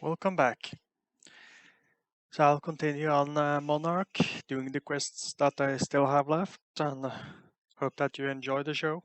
Welcome back. So I'll continue on Monarch, doing the quests that I still have left, and hope that you enjoy the show.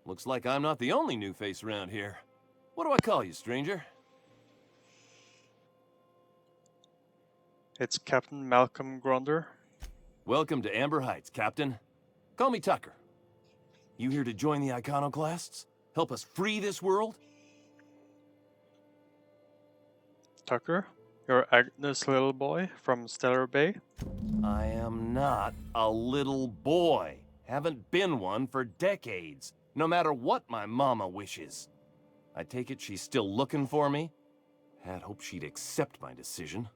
Looks like I'm not the only new face around here. What do I call you, stranger? It's Captain Malcolm Grunder. Welcome to Amber Heights, Captain. Call me Tucker. You here to join the Iconoclasts? Help us free this world? Tucker, you're Agnes' little boy from Stellar Bay. I am not a little boy. Haven't been one for decades, no matter what my mama wishes. I take it she's still looking for me? Had hoped she'd accept my decision.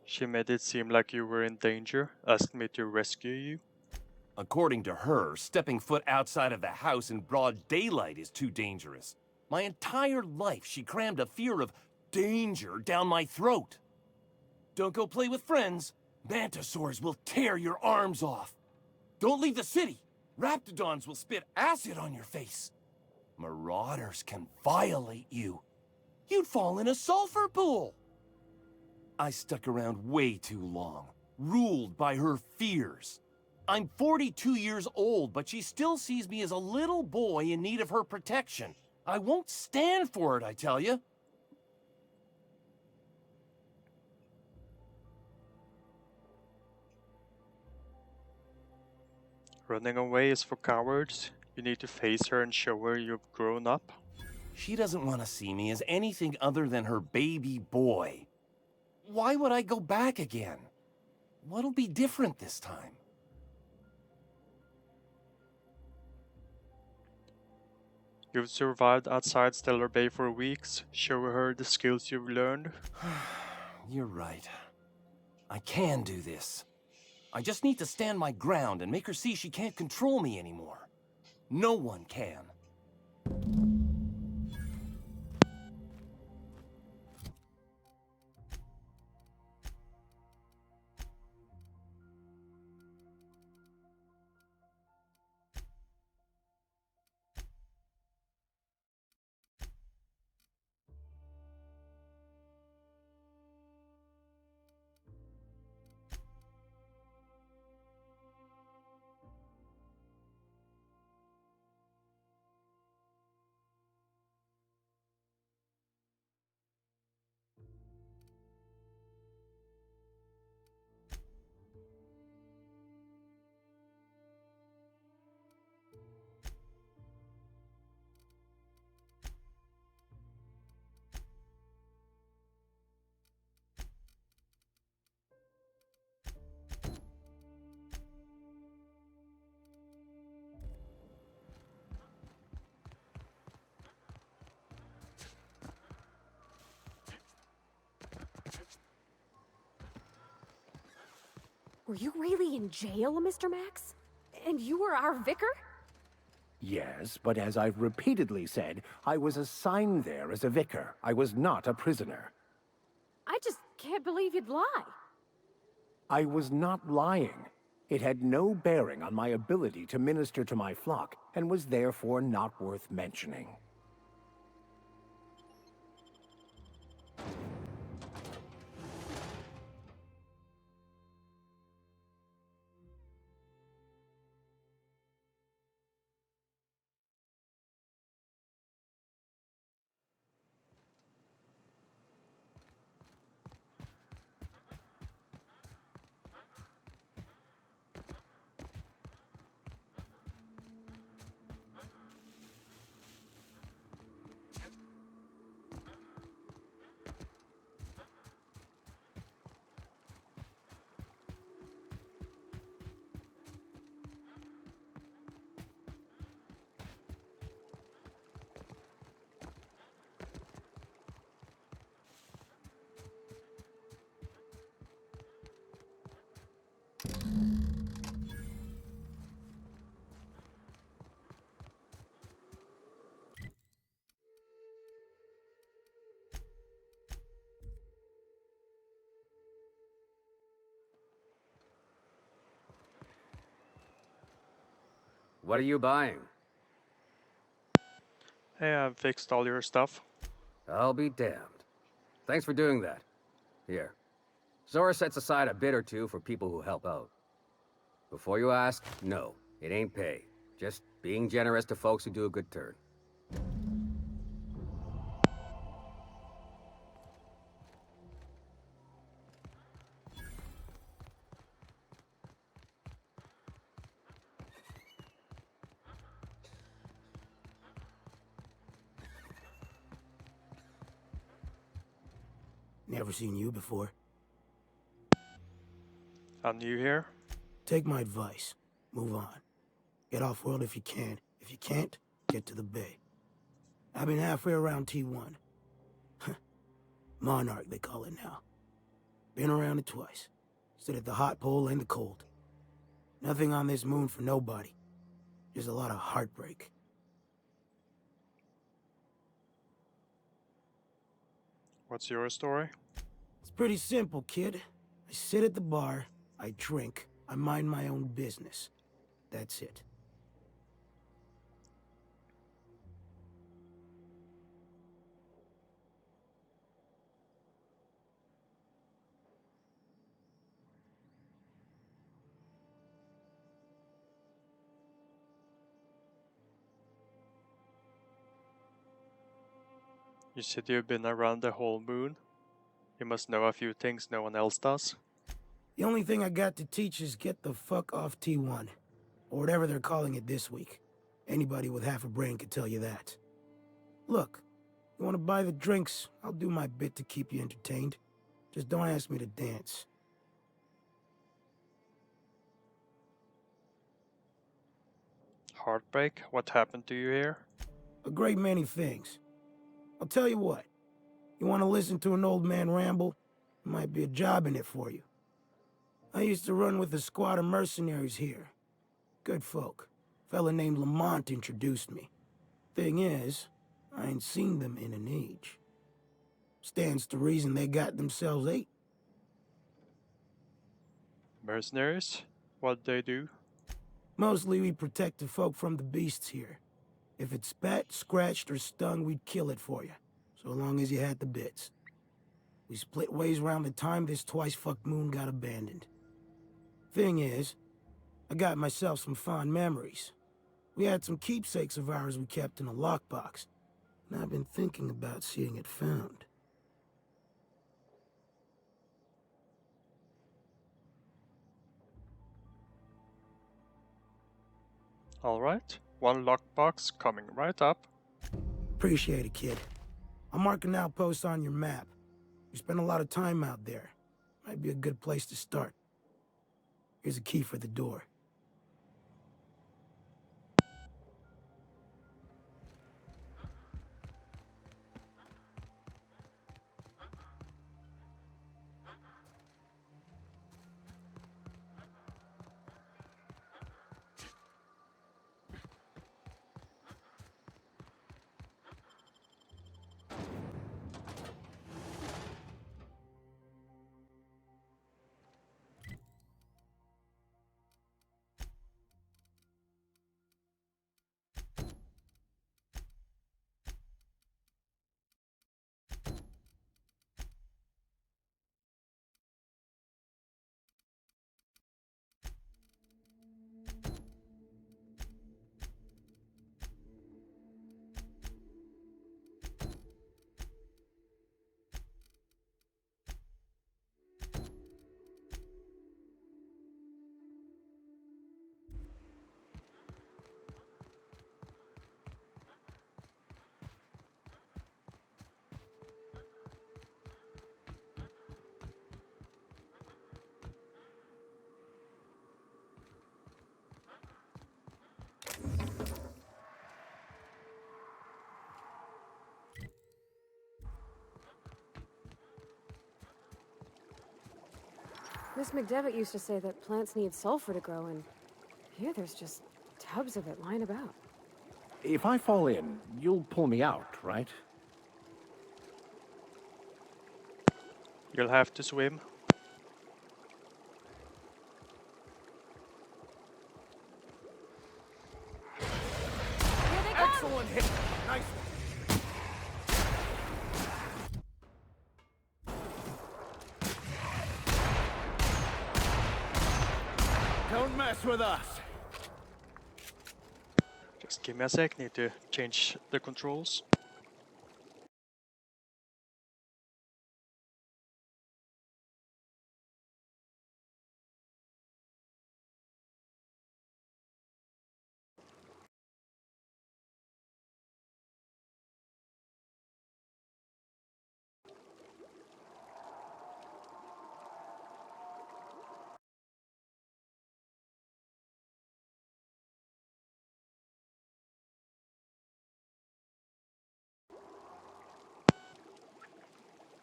She made it seem like you were in danger, asked me to rescue you. According to her, stepping foot outside of the house in broad daylight is too dangerous. My entire life, she crammed a fear of danger down my throat. Don't go play with friends. Mantisaurs will tear your arms off. Don't leave the city. Raptidons will spit acid on your face. Marauders can violate you. You'd fall in a sulfur pool. I stuck around way too long, ruled by her fears. I'm 42 years old, but she still sees me as a little boy in need of her protection. I won't stand for it, I tell you. Running away is for cowards. You need to face her and show her you've grown up. She doesn't want to see me as anything other than her baby boy. Why would I go back again? What'll be different this time? You've survived outside Stellar Bay for weeks. Show her the skills you've learned. You're right. I can do this. I just need to stand my ground and make her see she can't control me anymore. No one can. Were you really in jail, Mr. Max? And you were our vicar? Yes, but as I've repeatedly said, I was assigned there as a vicar. I was not a prisoner. I just can't believe you'd lie. I was not lying. It had no bearing on my ability to minister to my flock, and was therefore not worth mentioning. What are you buying? Hey, I've fixed all your stuff. I'll be damned. Thanks for doing that. Here. Zora sets aside a bit or two for people who help out. Before you ask, no, it ain't pay. Just being generous to folks who do a good turn. Never seen you before. I'm new here. Take my advice. Move on. Get off-world if you can. If you can't, get to the bay. I've been halfway around T1. Monarch, they call it now. Been around it twice. Stood at the hot pole and the cold. Nothing on this moon for nobody. Just a lot of heartbreak. What's your story? It's pretty simple, kid. I sit at the bar, I drink, I mind my own business. That's it. You said you've been around the whole moon. You must know a few things no one else does. The only thing I got to teach is get the fuck off T1. Or whatever they're calling it this week. Anybody with half a brain could tell you that. Look, you want to buy the drinks, I'll do my bit to keep you entertained. Just don't ask me to dance. Heartbreak? What happened to you here? A great many things. I'll tell you what. You want to listen to an old man ramble? There might be a job in it for you. I used to run with a squad of mercenaries here. Good folk. Fella named Lamont introduced me. Thing is, I ain't seen them in an age. Stands to reason they got themselves ate. Mercenaries? What'd they do? Mostly we protect the folk from the beasts here. If it spat, scratched, or stung, we'd kill it for you. So long as you had the bits. We split ways around the time this twice-fucked moon got abandoned. Thing is, I got myself some fond memories. We had some keepsakes of ours we kept in a lockbox, and I've been thinking about seeing it found. Alright, one lockbox coming right up. Appreciate it, kid. I'll mark an outpost on your map. You spend a lot of time out there. Might be a good place to start. Here's a key for the door. Miss McDevitt used to say that plants need sulfur to grow, and here there's just tubs of it lying about. If I fall in, you'll pull me out, right? You'll have to swim. Don't mess with us! Just give me a sec, need to change the controls.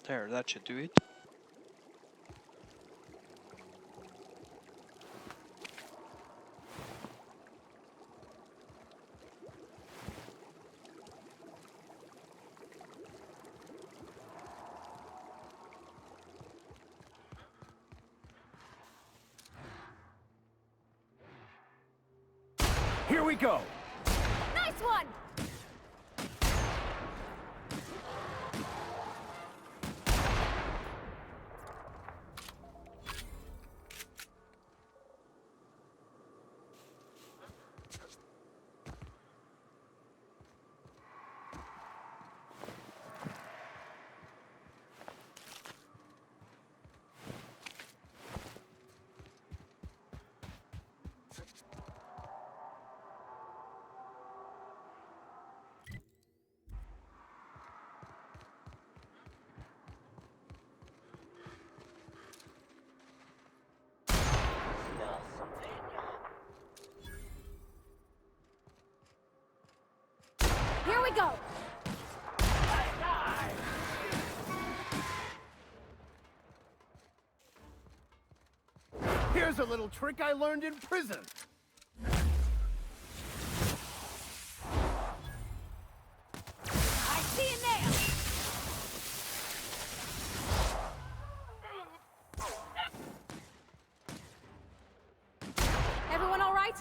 There, that should do it. Here we go! Nice one! Here we go! Here's a little trick I learned in prison. I see you now! Everyone all right?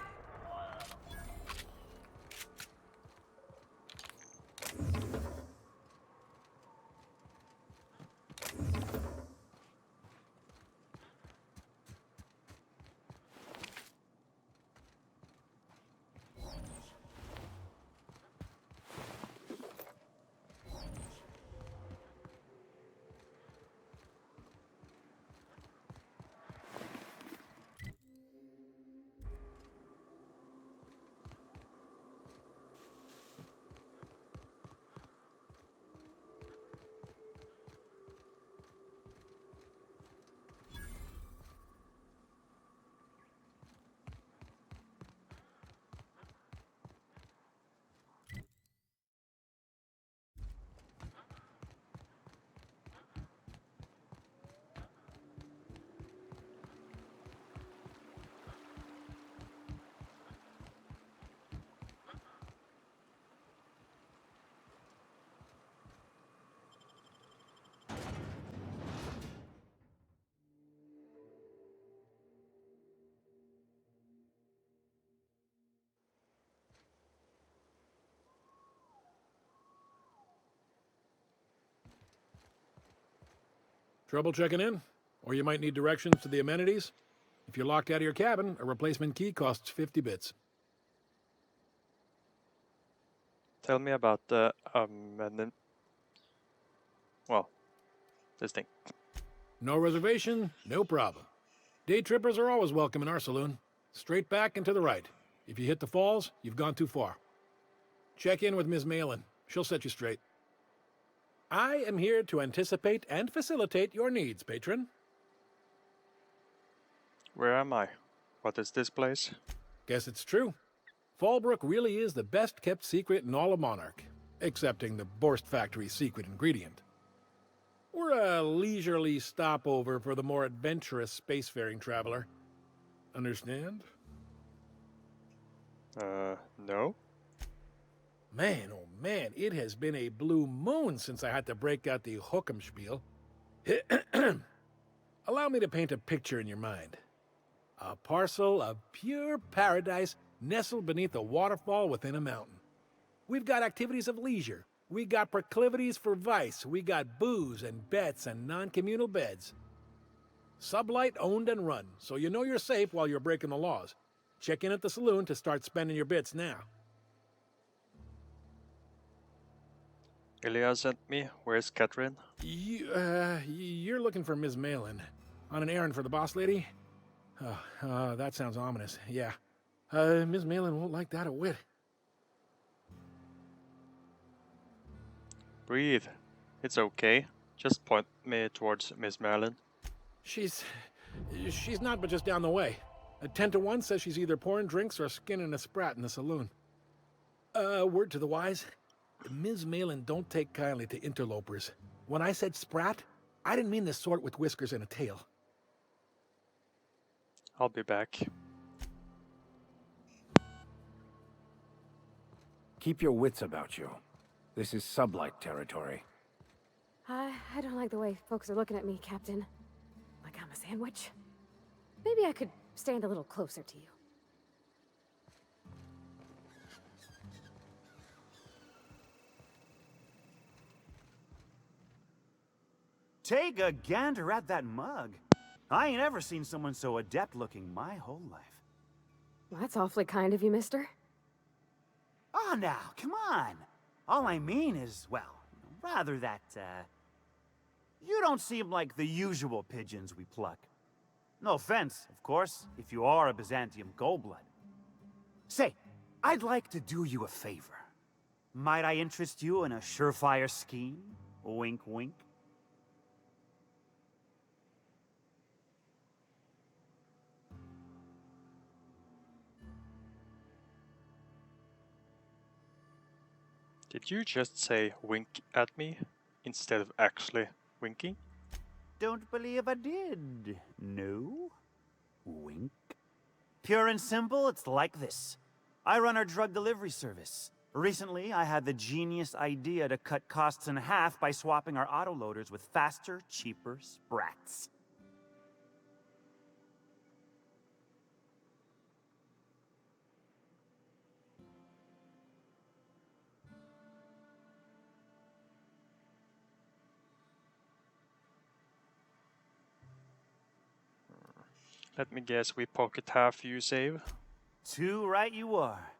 Trouble checking in? Or you might need directions to the amenities? If you're locked out of your cabin, a replacement key costs 50 bits. Tell me about the well, this thing. No reservation, no problem. Day trippers are always welcome in our saloon. Straight back and to the right. If you hit the falls, you've gone too far. Check in with Ms. Malin. She'll set you straight. I am here to anticipate and facilitate your needs, patron. Where am I? What is this place? Guess it's true. Fallbrook really is the best-kept secret in all of Monarch, excepting the Borst Factory's secret ingredient. We're a leisurely stopover for the more adventurous spacefaring traveler. Understand? No. Man, oh man, it has been a blue moon since I had to break out the Hookem-spiel. Allow me to paint a picture in your mind. A parcel of pure paradise nestled beneath a waterfall within a mountain. We've got activities of leisure. We got proclivities for vice. We got booze and bets and non-communal beds. Sublight owned and run, so you know you're safe while you're breaking the laws. Check in at the saloon to start spending your bits now. Ilya sent me. Where's Catherine? You're looking for Ms. Malin. On an errand for the boss lady? That sounds ominous. Yeah. Ms. Malin won't like that a whit. Breathe. It's okay. Just point me towards Miss Merlin. She's not but just down the way. A 10 to 1 says she's either pouring drinks or skinning a sprat in the saloon. Word to the wise. Ms. Malin don't take kindly to interlopers. When I said sprat, I didn't mean the sort with whiskers and a tail. I'll be back. Keep your wits about you. This is sublight territory. I don't like the way folks are looking at me, Captain. Like I'm a sandwich. Maybe I could stand a little closer to you. Take a gander at that mug. I ain't ever seen someone so adept looking my whole life. Well, that's awfully kind of you, mister. Oh, now, come on. All I mean is, well, rather that, you don't seem like the usual pigeons we pluck. No offense, of course, if you are a Byzantium goldblood. Say, I'd like to do you a favor. Might I interest you in a surefire scheme? Wink, wink. Did you just say wink at me instead of actually winking? Don't believe I did. No? Wink. Pure and simple, it's like this. I run our drug delivery service. Recently, I had the genius idea to cut costs in half by swapping our autoloaders with faster, cheaper sprats. Let me guess, we pocket half you save? Too right you are.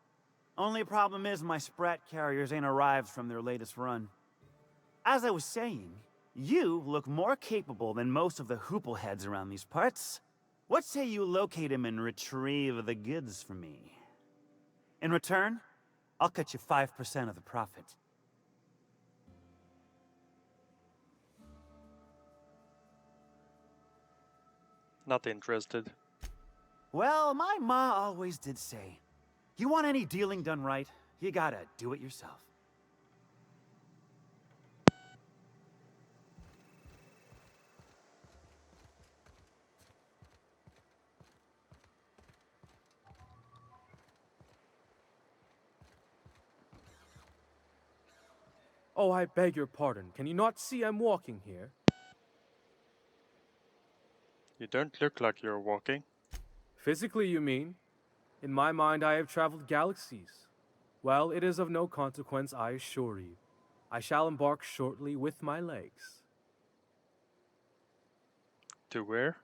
Only problem is my sprat carriers ain't arrived from their latest run. As I was saying, you look more capable than most of the hoople heads around these parts. What say you locate him and retrieve the goods for me? In return, I'll cut you 5% of the profit. Not interested. Well, my ma always did say, you want any dealing done right, you gotta do it yourself. Oh, I beg your pardon. Can you not see I'm walking here? You don't look like you're walking. Physically, you mean? In my mind, I have traveled galaxies. Well, it is of no consequence, I assure you. I shall embark shortly with my legs. To where?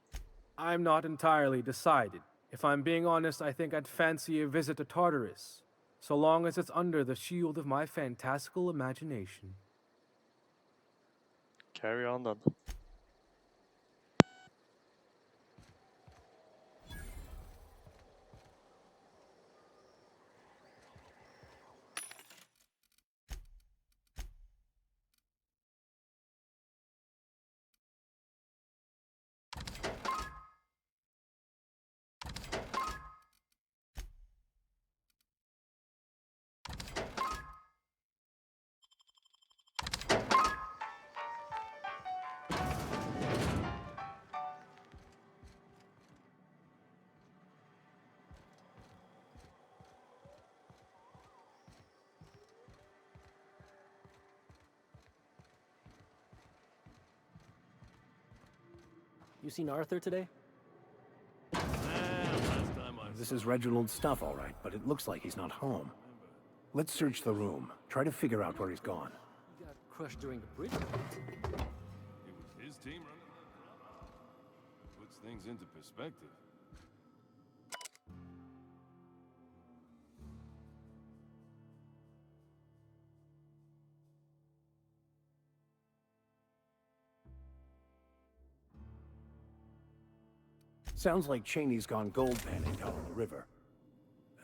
I'm not entirely decided. If I'm being honest, I think I'd fancy a visit to Tartarus, so long as it's under the shield of my fantastical imagination. Carry on then. You seen Arthur today? This is Reginald's stuff, all right, but it looks like he's not home. Let's search the room. Try to figure out where he's gone. He got crushed during the bridge. It was his team running that drama. Puts things into perspective. Sounds like Cheney's gone gold panning down on the river.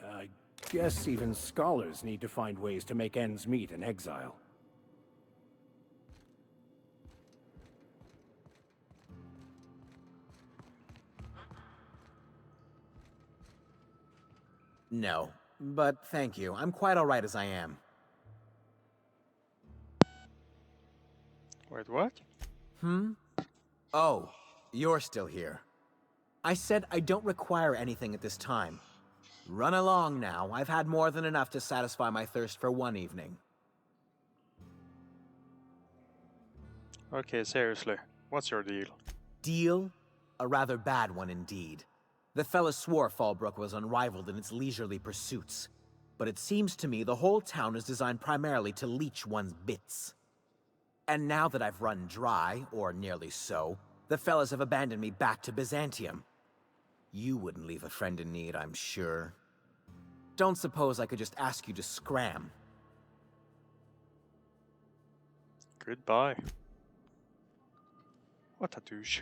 I guess even scholars need to find ways to make ends meet in exile. No, but thank you. I'm quite all right as I am. Wait, what? Oh, you're still here. I said I don't require anything at this time. Run along now. I've had more than enough to satisfy my thirst for one evening. Okay, seriously, what's your deal? Deal? A rather bad one indeed. The fella swore Fallbrook was unrivaled in its leisurely pursuits. But it seems to me the whole town is designed primarily to leech one's bits. And now that I've run dry, or nearly so, the fellas have abandoned me back to Byzantium. You wouldn't leave a friend in need, I'm sure. Don't suppose I could just ask you to scram. Goodbye. What a douche.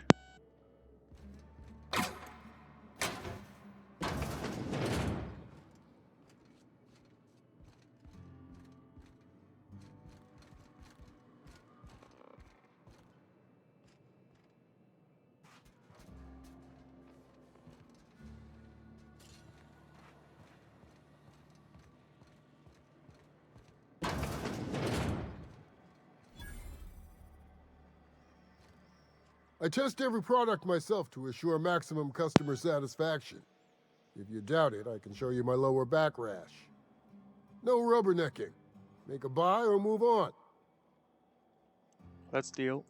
I test every product myself to assure maximum customer satisfaction. If you doubt it, I can show you my lower back rash. No rubbernecking. Make a buy or move on. Let's deal.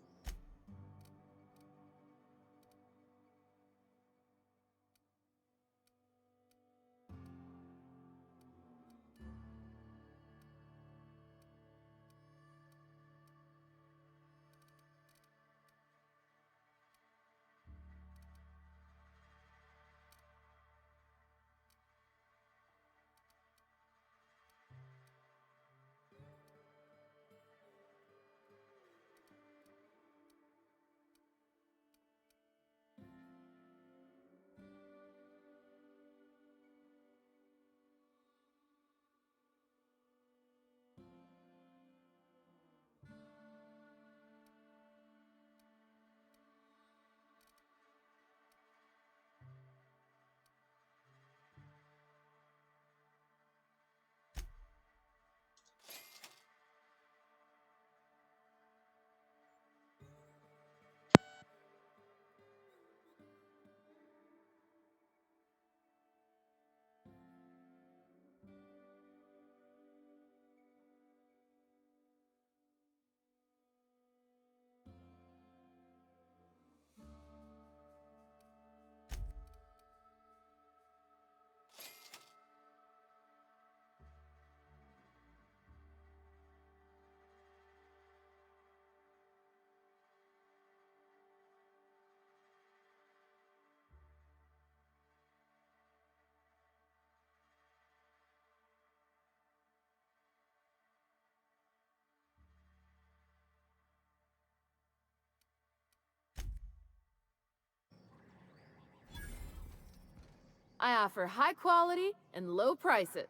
I offer high quality and low prices.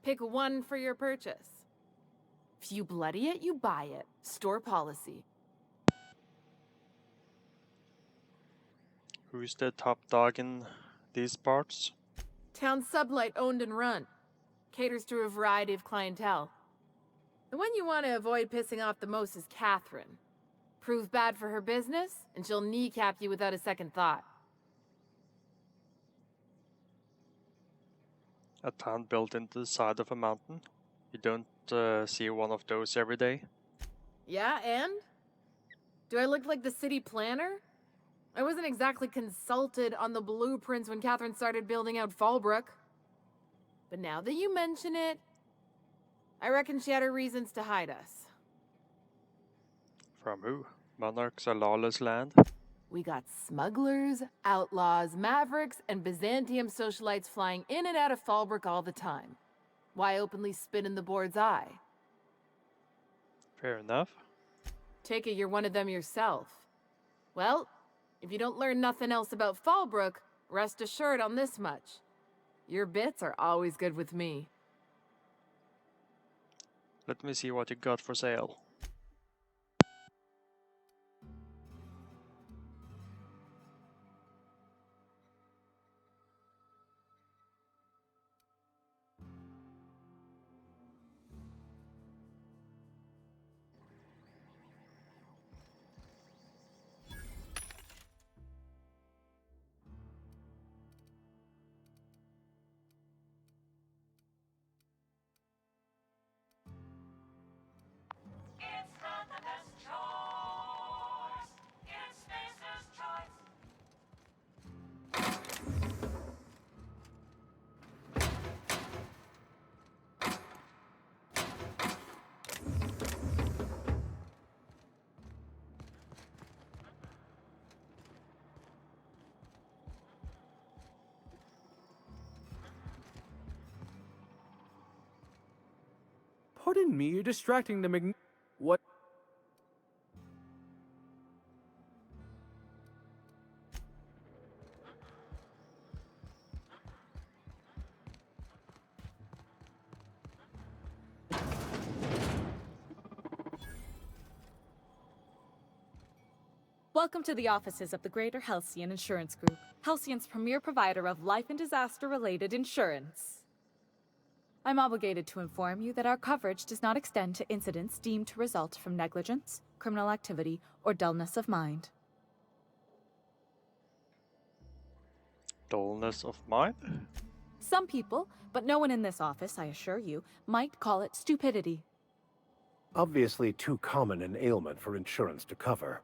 Pick one for your purchase. If you bloody it, you buy it. Store policy. Who's the top dog in these parts? Town sublight owned and run. Caters to a variety of clientele. The one you want to avoid pissing off the most is Catherine. Prove bad for her business, and she'll kneecap you without a second thought. A town built into the side of a mountain. You don't see one of those every day. Yeah, and? Do I look like the city planner? I wasn't exactly consulted on the blueprints when Catherine started building out Fallbrook. But now that you mention it, I reckon she had her reasons to hide us. From who? Monarch's a lawless land? We got smugglers, outlaws, mavericks, and Byzantium socialites flying in and out of Fallbrook all the time. Why openly spit in the board's eye? Fair enough. Take it you're one of them yourself. Well, if you don't learn nothing else about Fallbrook, rest assured on this much. Your bits are always good with me. Let me see what you got for sale. Pardon me, you're distracting the What? Welcome to the offices of the Greater Halcyon Insurance Group, Halcyon's premier provider of life and disaster-related insurance. I'm obligated to inform you that our coverage does not extend to incidents deemed to result from negligence, criminal activity, or dullness of mind. Dullness of mind? Some people, but no one in this office, I assure you, might call it stupidity. Obviously too common an ailment for insurance to cover.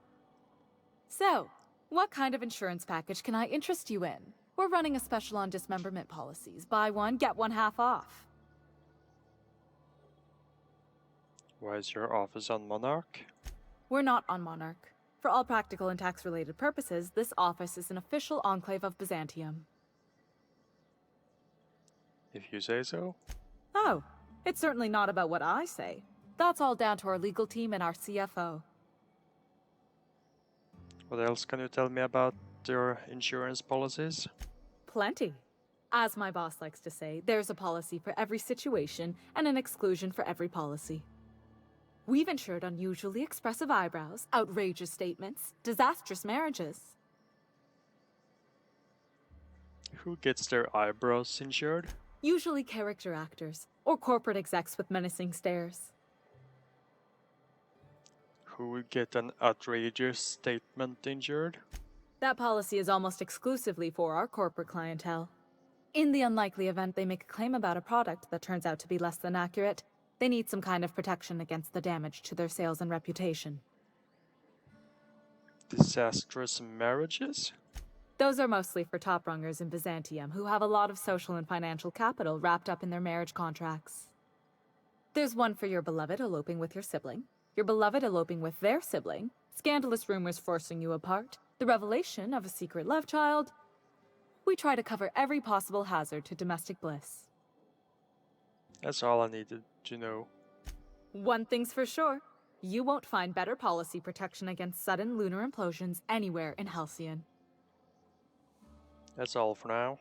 So, what kind of insurance package can I interest you in? We're running a special on dismemberment policies. Buy one, get one half off. Why is your office on Monarch? We're not on Monarch. For all practical and tax-related purposes, this office is an official enclave of Byzantium. If you say so. Oh, it's certainly not about what I say. That's all down to our legal team and our CFO. What else can you tell me about your insurance policies? Plenty. As my boss likes to say, there's a policy for every situation and an exclusion for every policy. We've insured unusually expressive eyebrows, outrageous statements, disastrous marriages. Who gets their eyebrows insured? Usually character actors, or corporate execs with menacing stares. Who would get an outrageous statement injured? That policy is almost exclusively for our corporate clientele. In the unlikely event they make a claim about a product that turns out to be less than accurate, they need some kind of protection against the damage to their sales and reputation. Disastrous marriages? Those are mostly for top-rungers in Byzantium who have a lot of social and financial capital wrapped up in their marriage contracts. There's one for your beloved eloping with your sibling, your beloved eloping with their sibling, scandalous rumors forcing you apart, the revelation of a secret love child. We try to cover every possible hazard to domestic bliss. That's all I needed to know. One thing's for sure, you won't find better policy protection against sudden lunar implosions anywhere in Halcyon. That's all for now.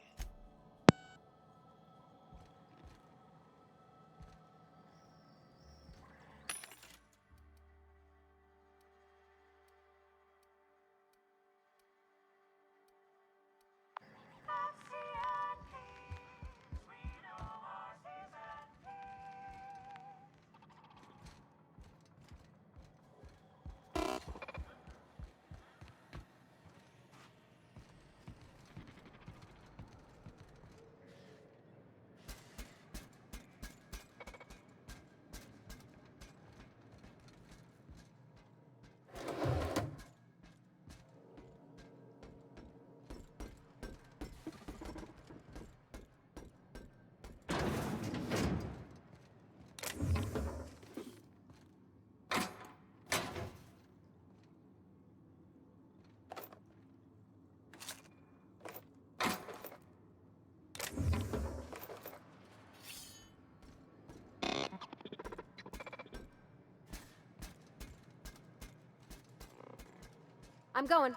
I'm going.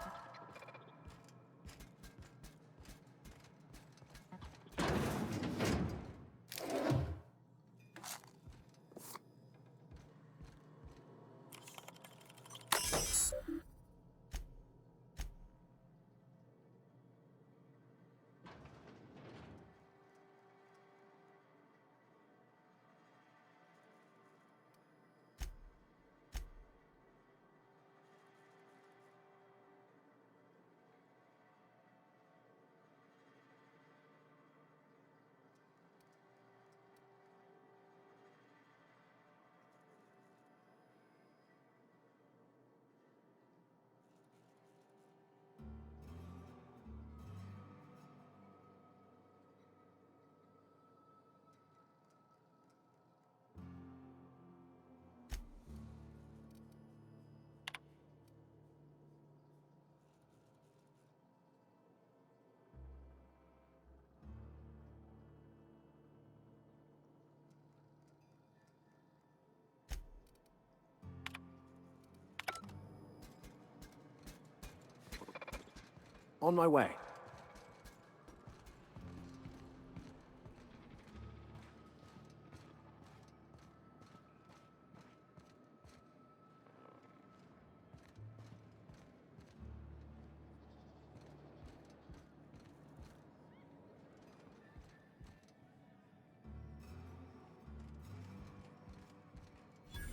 On my way.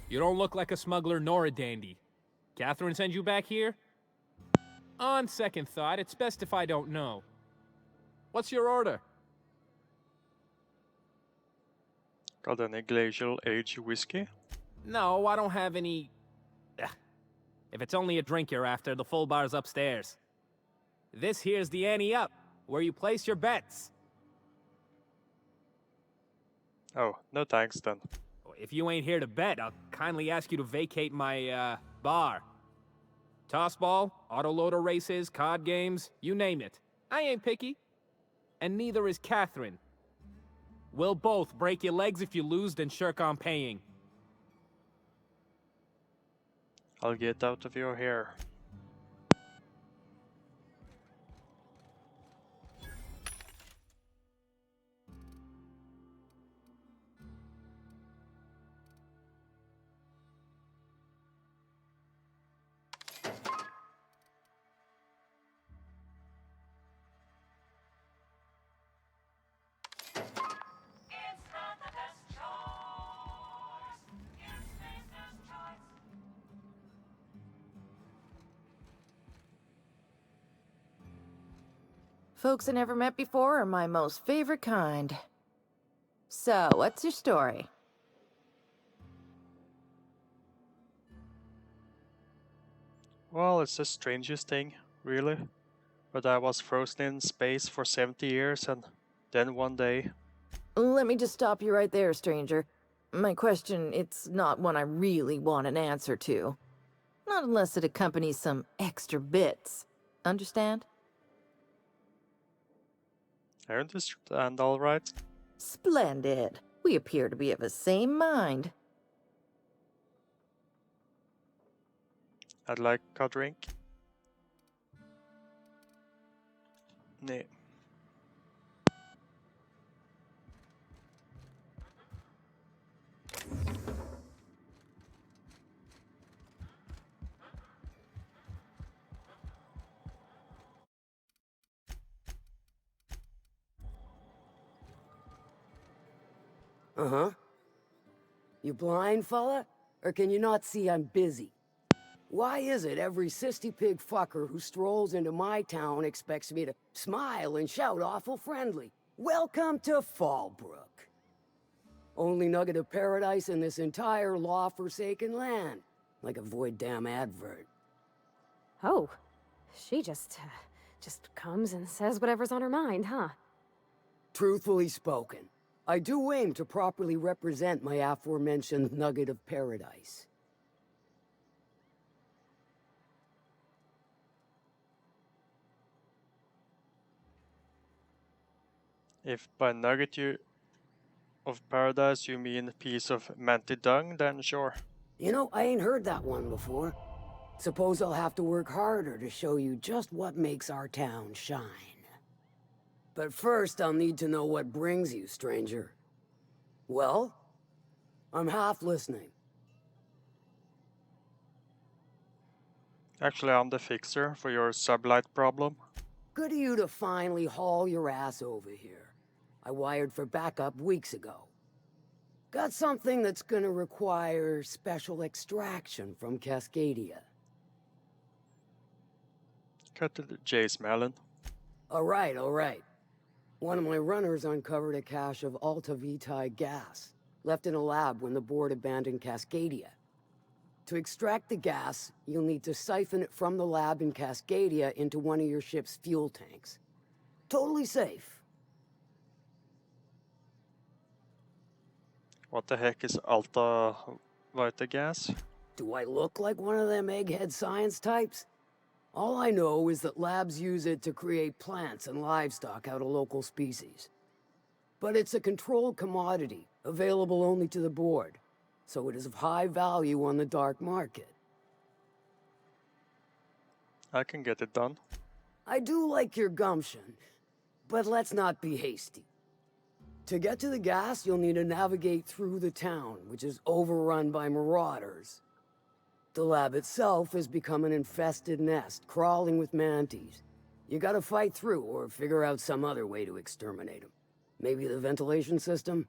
You don't look like a smuggler nor a dandy. Catherine send you back here? On second thought, it's best if I don't know. What's your order? Got any glacial age whiskey? No, I don't have any... Ugh. If it's only a drink you're after, the full bar's upstairs. This here's the ante up, where you place your bets. Oh, no thanks then. If you ain't here to bet, I'll kindly ask you to vacate my, bar. Tossball, autoloader races, card games, you name it. I ain't picky. And neither is Catherine. We'll both break your legs if you lose, then shirk on paying. I'll get out of your hair. Folks I never met before are my most favorite kind. So, what's your story? Well, it's the strangest thing, really. But I was frozen in space for 70 years and then one day... Let me just stop you right there, stranger. My question, it's not one I really want an answer to. Not unless it accompanies some extra bits. Understand? I understand all right. Splendid. We appear to be of the same mind. I'd like a drink. Nee. Uh-huh. You blind, fella? Or can you not see I'm busy? Why is it every sissy pig fucker who strolls into my town expects me to smile and shout awful friendly? Welcome to Fallbrook. Only nugget of paradise in this entire law-forsaken land. Like a void damn advert. Oh, she just comes and says whatever's on her mind, huh? Truthfully spoken, I do aim to properly represent my aforementioned nugget of paradise. If by nugget of paradise you mean piece of manty dung, then sure. You know, I ain't heard that one before. Suppose I'll have to work harder to show you just what makes our town shine. But first, I'll need to know what brings you, stranger. Well, I'm half listening. Actually, I'm the fixer for your sublight problem. Good of you to finally haul your ass over here. I wired for backup weeks ago. Got something that's gonna require special extraction from Cascadia. Cut to the chase, Malin. All right, all right. One of my runners uncovered a cache of Alta Vitae gas, left in a lab when the board abandoned Cascadia. To extract the gas, you'll need to siphon it from the lab in Cascadia into one of your ship's fuel tanks. Totally safe. What the heck is Alta Vita gas? Do I look like one of them egghead science types? All I know is that labs use it to create plants and livestock out of local species. But it's a controlled commodity, available only to the board, so it is of high value on the dark market. I can get it done. I do like your gumption, but let's not be hasty. To get to the gas, you'll need to navigate through the town, which is overrun by marauders. The lab itself has become an infested nest, crawling with mantis. You gotta fight through, or figure out some other way to exterminate them. Maybe the ventilation system?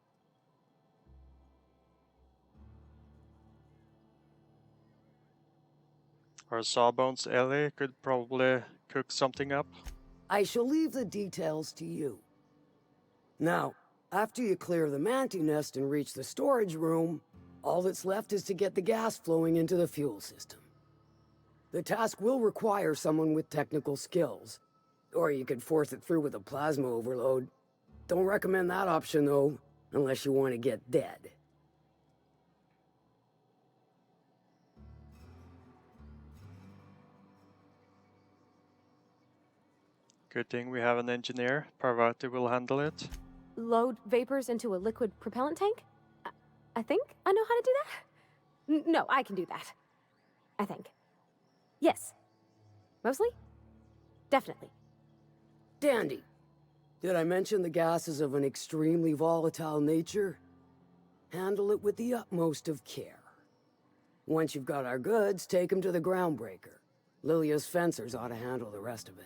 Our Sawbones Ellie could probably cook something up. I shall leave the details to you. Now, after you clear the mantis nest and reach the storage room, all that's left is to get the gas flowing into the fuel system. The task will require someone with technical skills, or you could force it through with a plasma overload. Don't recommend that option, though, unless you want to get dead. Good thing we have an engineer. Parvati will handle it. Load vapors into a liquid propellant tank? I think I know how to do that. No, I can do that. I think. Yes. Mostly? Definitely. Dandy. Did I mention the gas is of an extremely volatile nature? Handle it with the utmost of care. Once you've got our goods, take them to the groundbreaker. Lilia's fencers ought to handle the rest of it.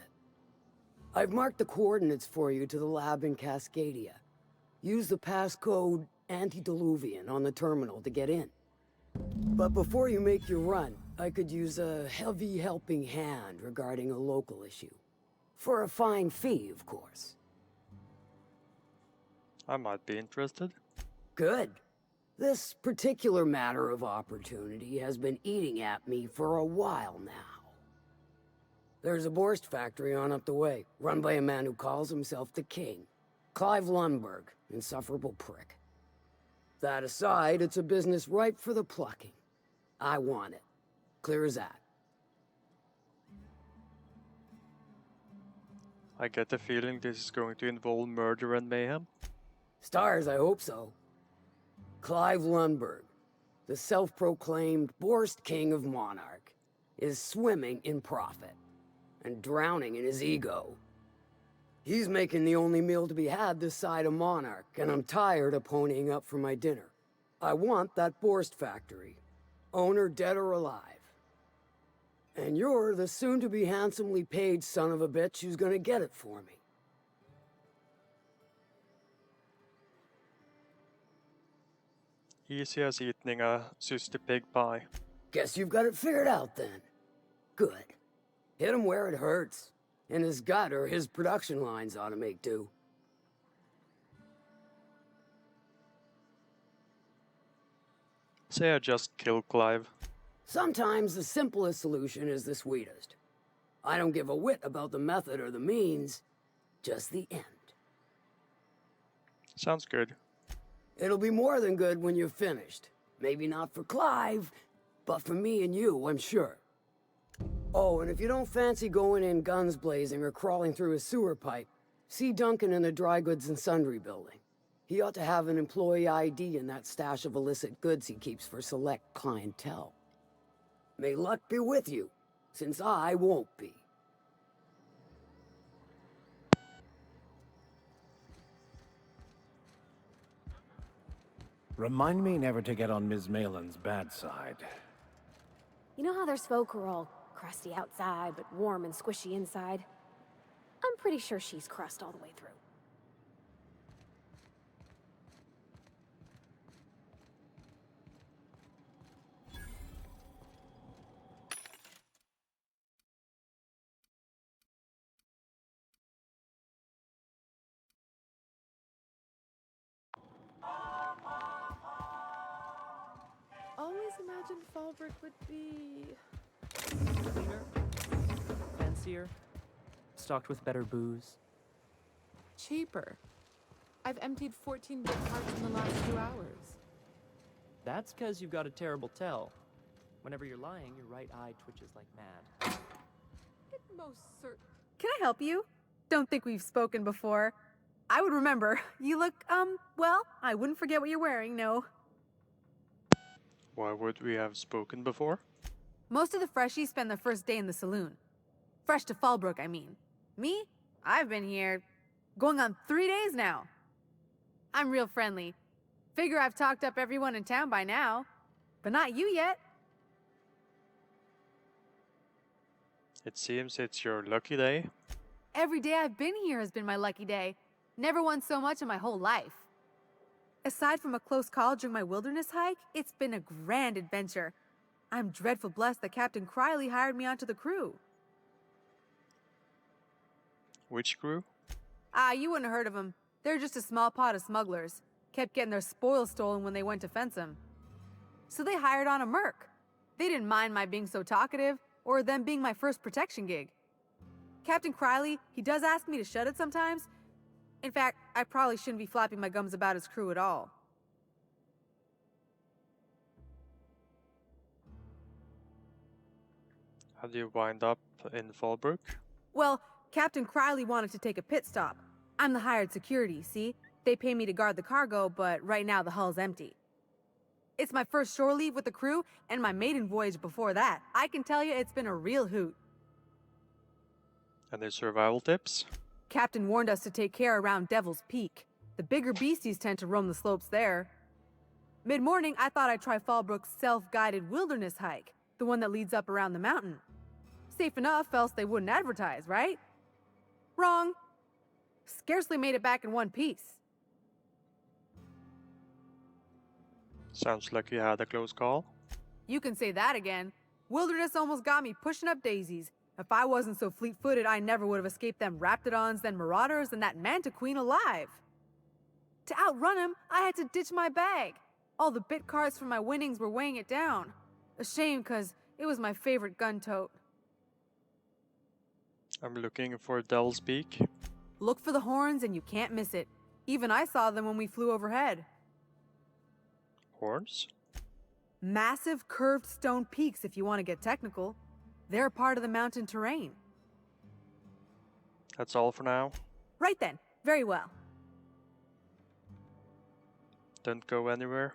I've marked the coordinates for you to the lab in Cascadia. Use the passcode Antediluvian on the terminal to get in. But before you make your run, I could use a heavy helping hand regarding a local issue. For a fine fee, of course. I might be interested. Good. This particular matter of opportunity has been eating at me for a while now. There's a Borst factory on up the way, run by a man who calls himself the King. Clive Lundberg, insufferable prick. That aside, it's a business ripe for the plucking. I want it. Clear as that. I get the feeling this is going to involve murder and mayhem. Stars, I hope so. Clive Lundberg, the self-proclaimed Borst King of Monarch, is swimming in profit and drowning in his ego. He's making the only meal to be had this side of Monarch, and I'm tired of ponying up for my dinner. I want that Borst factory, owner dead or alive. And you're the soon-to-be handsomely paid son of a bitch who's gonna get it for me. Easy as eating a Sister Pig pie. Guess you've got it figured out then. Good. Hit him where it hurts. In his gut or his production lines ought to make do. Say I just killed Clive. Sometimes the simplest solution is the sweetest. I don't give a whit about the method or the means, just the end. Sounds good. It'll be more than good when you're finished. Maybe not for Clive, but for me and you, I'm sure. Oh, and if you don't fancy going in guns blazing or crawling through a sewer pipe, see Duncan in the dry goods and sundry building. He ought to have an employee ID in that stash of illicit goods he keeps for select clientele. May luck be with you, since I won't be. Remind me never to get on Ms. Malin's bad side. You know how there's folk who are all crusty outside, but warm and squishy inside? I'm pretty sure she's crust all the way through. Always imagined Fallbrook would be... Cleaner, fancier, stocked with better booze. cheaper. I've emptied 14 bit carts in the last 2 hours. That's because you've got a terrible tell. Whenever you're lying, your right eye twitches like mad. It most certain. Can I help you? Don't think we've spoken before. I would remember. You look, well, I wouldn't forget what you're wearing, no. Why would we have spoken before? Most of the freshies spend their first day in the saloon. Fresh to Fallbrook, I mean. Me? I've been here going on 3 days now. I'm real friendly. Figure I've talked up everyone in town by now. But not you yet. It seems it's your lucky day. Every day I've been here has been my lucky day. Never won so much in my whole life. Aside from a close call during my wilderness hike, it's been a grand adventure. I'm dreadful blessed that Captain Criley hired me onto the crew. Which crew? Ah, you wouldn't have heard of them. They're just a small pot of smugglers. Kept getting their spoils stolen when they went to fence them. So they hired on a merc. They didn't mind my being so talkative, or them being my first protection gig. Captain Criley, he does ask me to shut it sometimes. In fact, I probably shouldn't be flapping my gums about his crew at all. How do you wind up in Fallbrook? Well, Captain Criley wanted to take a pit stop. I'm the hired security, see? They pay me to guard the cargo, but right now the hull's empty. It's my first shore leave with the crew, and my maiden voyage before that. I can tell you it's been a real hoot. Any survival tips? Captain warned us to take care around Devil's Peak. The bigger beasties tend to roam the slopes there. Mid-morning, I thought I'd try Fallbrook's self-guided wilderness hike, the one that leads up around the mountain. Safe enough, else they wouldn't advertise, right? Wrong. Scarcely made it back in one piece. Sounds like you had a close call. You can say that again. Wilderness almost got me pushing up daisies. If I wasn't so fleet-footed, I never would have escaped them raptidons, then marauders, and that manta queen alive. To outrun him, I had to ditch my bag. All the bit cards from my winnings were weighing it down. A shame, cause it was my favorite gun tote. I'm looking for Devil's Peak. Look for the horns and you can't miss it. Even I saw them when we flew overhead. Horns? Massive curved stone peaks if you want to get technical. They're part of the mountain terrain. That's all for now. Right then. Very well. Don't go anywhere.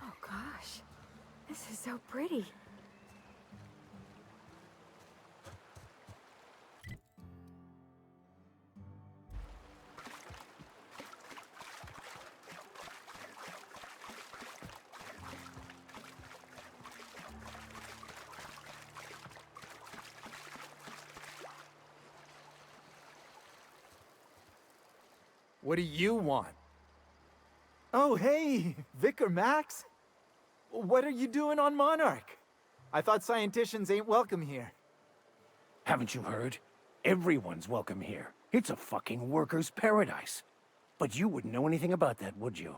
Oh gosh, this is so pretty. What do you want? Oh, hey, Vicar Max. What are you doing on Monarch? I thought scienticians ain't welcome here. Haven't you heard? Everyone's welcome here. It's a fucking worker's paradise. But you wouldn't know anything about that, would you?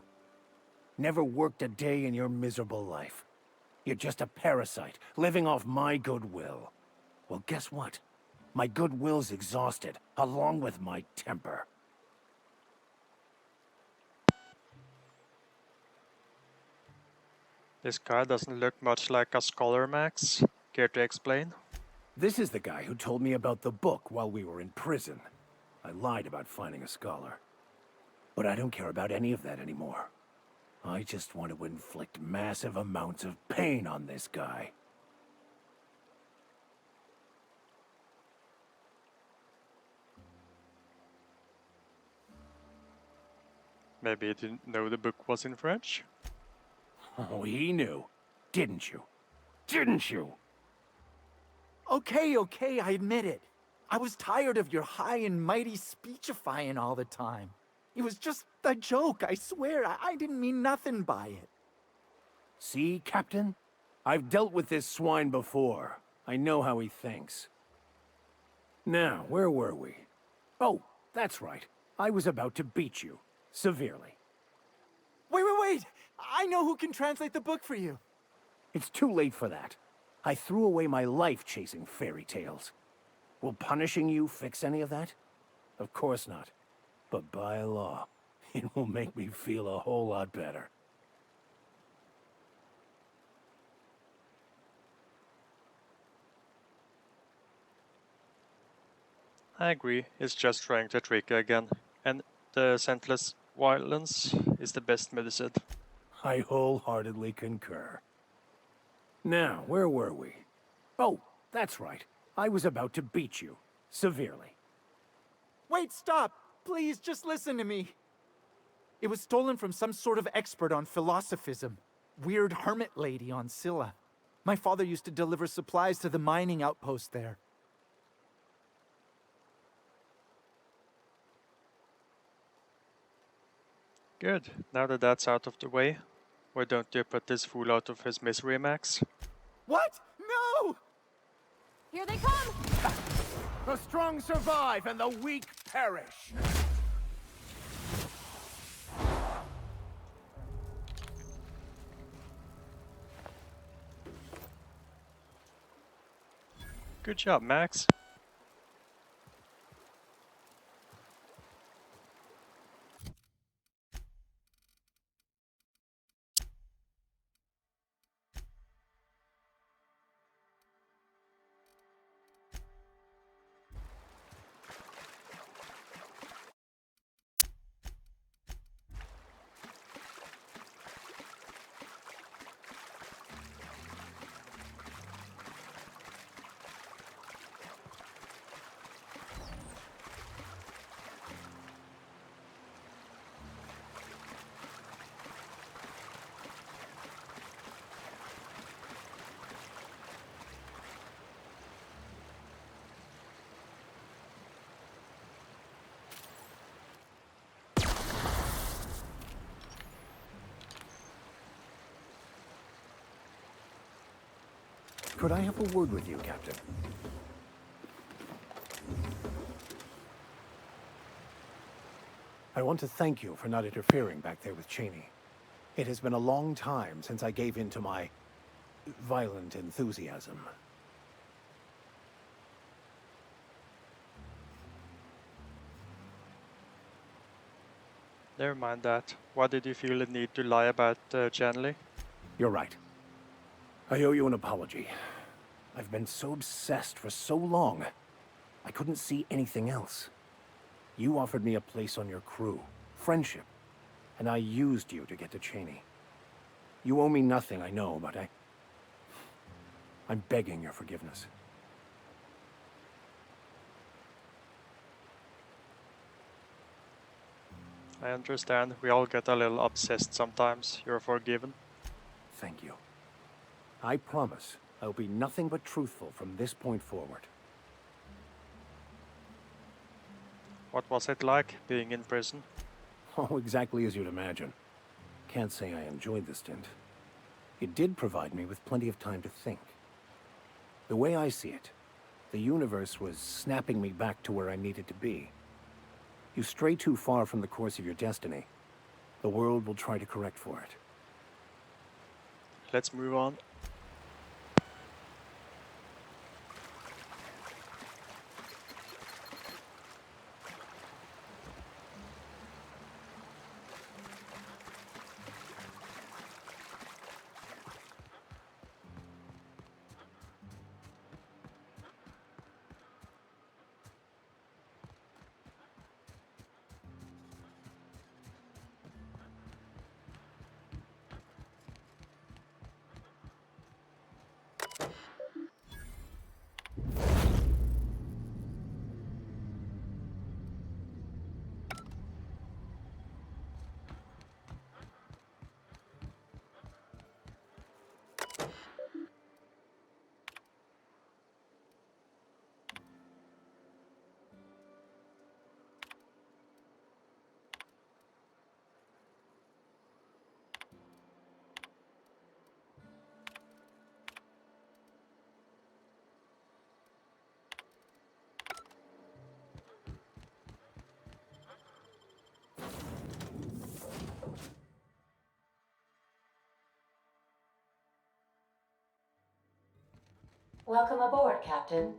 Never worked a day in your miserable life. You're just a parasite, living off my goodwill. Well, guess what? My goodwill's exhausted, along with my temper. This guy doesn't look much like a scholar, Max. Care to explain? This is the guy who told me about the book while we were in prison. I lied about finding a scholar. But I don't care about any of that anymore. I just want to inflict massive amounts of pain on this guy. Maybe he didn't know the book was in French? Oh, he knew. Didn't you? Didn't you? Okay, I admit it. I was tired of your high and mighty speechifying all the time. It was just a joke, I swear. I didn't mean nothing by it. See, Captain? I've dealt with this swine before. I know how he thinks. Now, where were we? Oh, that's right. I was about to beat you. Severely. Wait! I know who can translate the book for you. It's too late for that. I threw away my life chasing fairy tales. Will punishing you fix any of that? Of course not. But by law, it will make me feel a whole lot better. I agree, it's just trying to trick you again. And the senseless violence is the best medicine. I wholeheartedly concur. Now, where were we? Oh, that's right. I was about to beat you. Severely. Wait, stop! Please, just listen to me. It was stolen from some sort of expert on philosophism. Weird hermit lady on Scylla. My father used to deliver supplies to the mining outpost there. Good, now that that's out of the way, why don't you put this fool out of his misery, Max? What? No! Here they come! The strong survive and the weak perish. Good job, Max. Could I have a word with you, Captain? I want to thank you for not interfering back there with Cheney. It has been a long time since I gave in to my violent enthusiasm. Never mind that. Why did you feel the need to lie about Janley? You're right. I owe you an apology. I've been so obsessed for so long. I couldn't see anything else. You offered me a place on your crew, friendship, and I used you to get to Cheney. You owe me nothing, I know, but I'm begging your forgiveness. I understand. We all get a little obsessed sometimes. You're forgiven. Thank you. I promise I'll be nothing but truthful from this point forward. What was it like being in prison? Oh, exactly as you'd imagine. Can't say I enjoyed the stint. It did provide me with plenty of time to think. The way I see it, the universe was snapping me back to where I needed to be. You stray too far from the course of your destiny, the world will try to correct for it. Let's move on. Welcome aboard, Captain.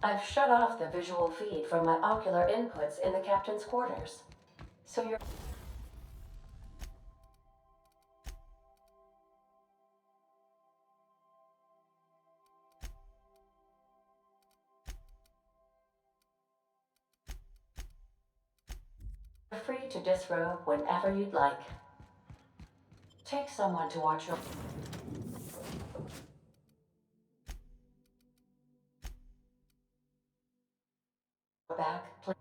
I've shut off the visual feed from my ocular inputs in the captain's quarters. So you're free to disrobe whenever you'd like. Take someone to watch your back, please.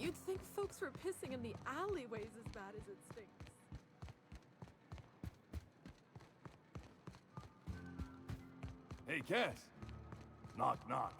You'd think folks were pissing in the alleyways as bad as it stinks. Hey, Cass. Knock, knock.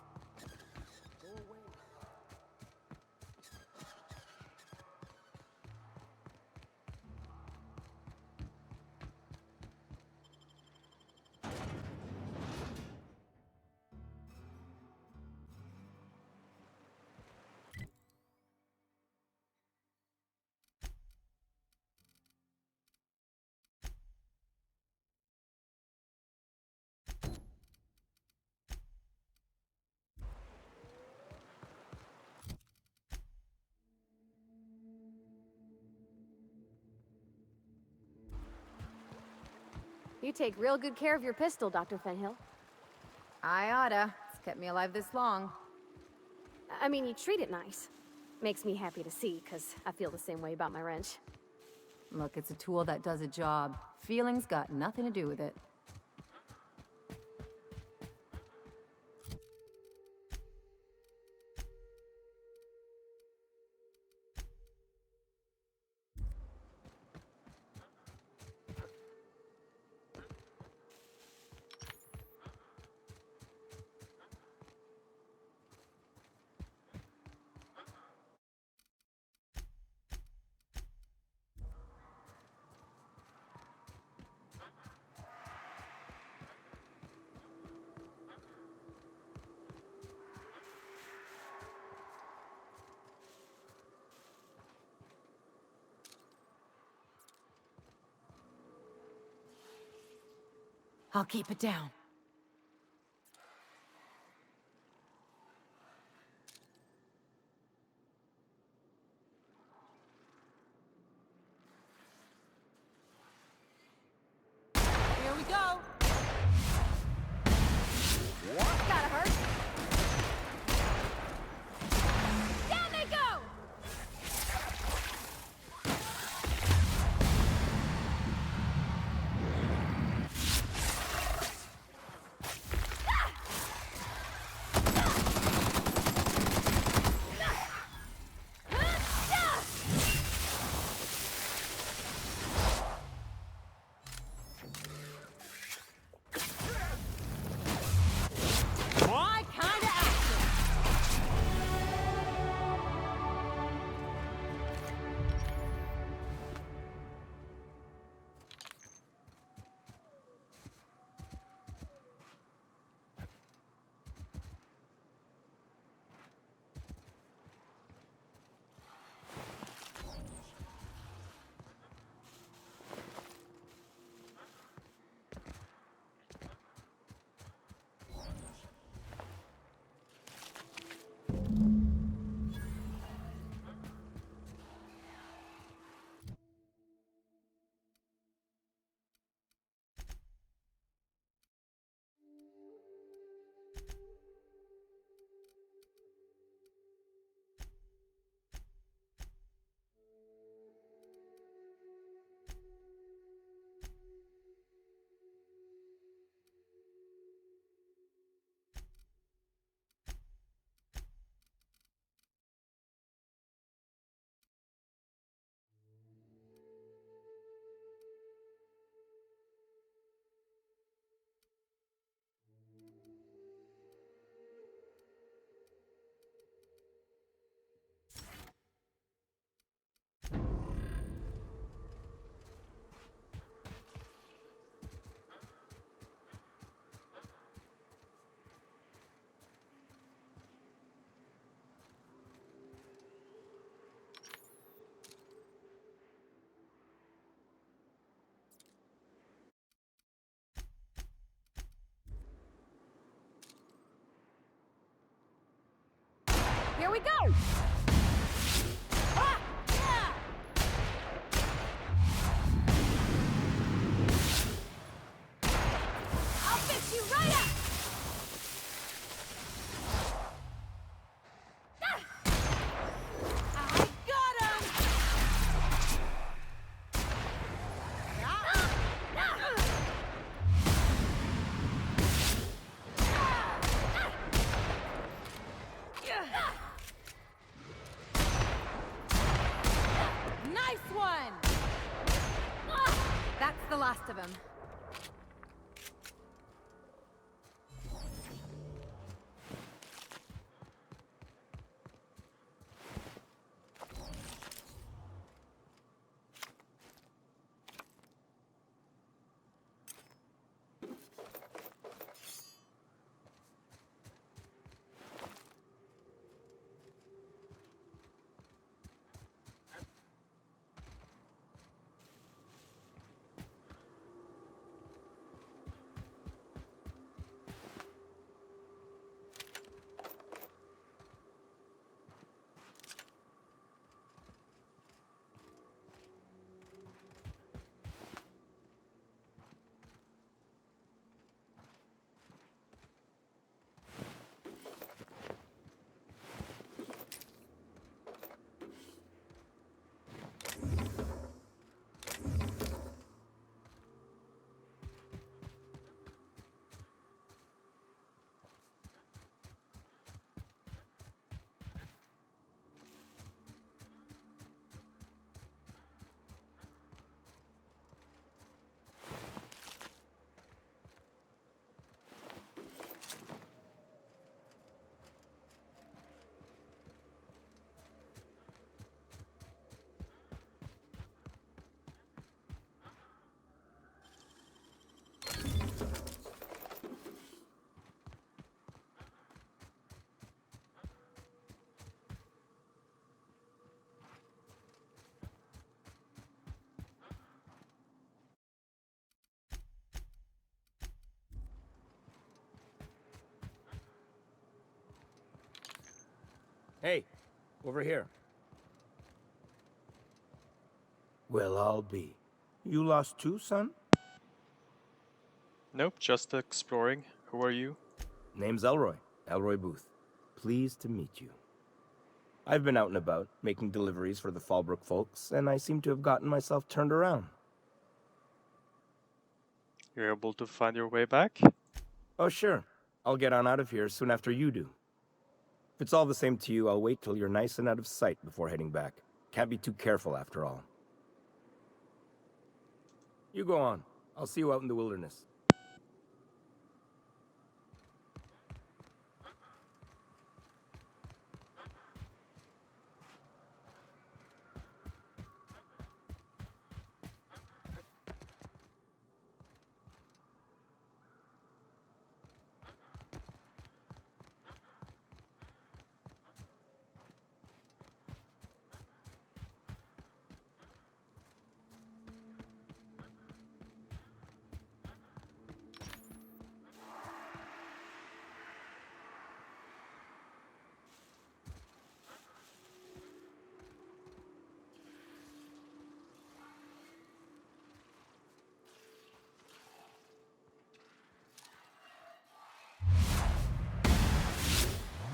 You take real good care of your pistol, Dr. Fenhill. I oughta. It's kept me alive this long. I mean, you treat it nice. Makes me happy to see, because I feel the same way about my wrench. Look, it's a tool that does a job. Feelings got nothing to do with it. I'll keep it down. Here we go! Gotta hurt. Down they go! My kind of action! Here we go! Ah! Yeah! I'll fix you right up! Ah! I got him! left of him. Hey, over here. Well, I'll be. You lost too, son? Nope, just exploring. Who are you? Name's Elroy. Elroy Booth. Pleased to meet you. I've been out and about, making deliveries for the Fallbrook folks, and I seem to have gotten myself turned around. You're able to find your way back? Oh, sure. I'll get on out of here soon after you do. If it's all the same to you, I'll wait till you're nice and out of sight before heading back. Can't be too careful after all. You go on. I'll see you out in the wilderness.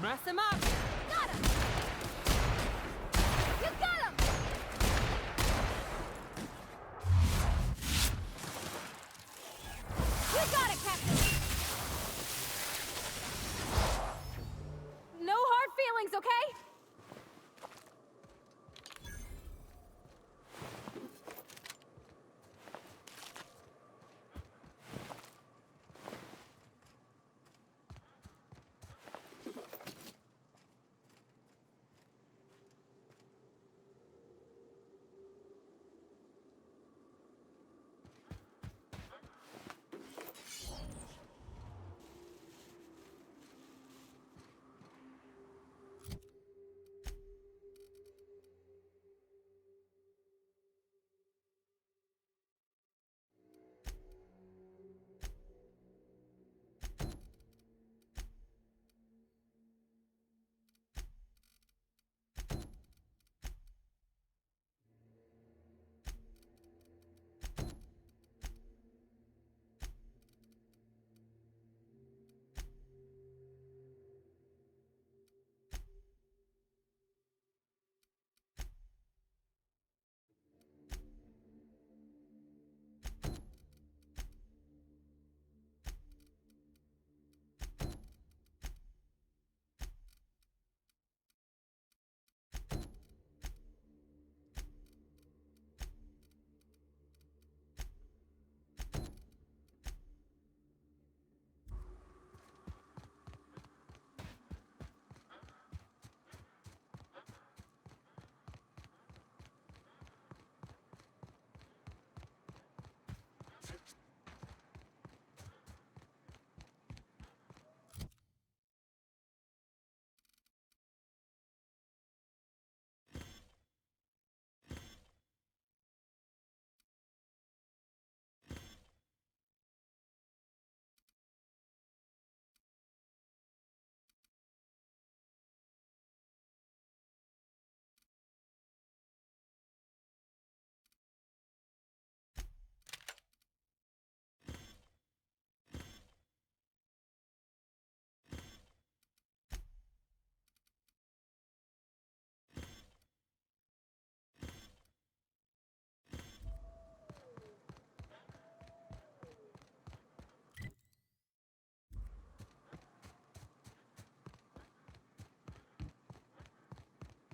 Mess him up! Got him! You got him! You got it, Captain! No hard feelings, okay?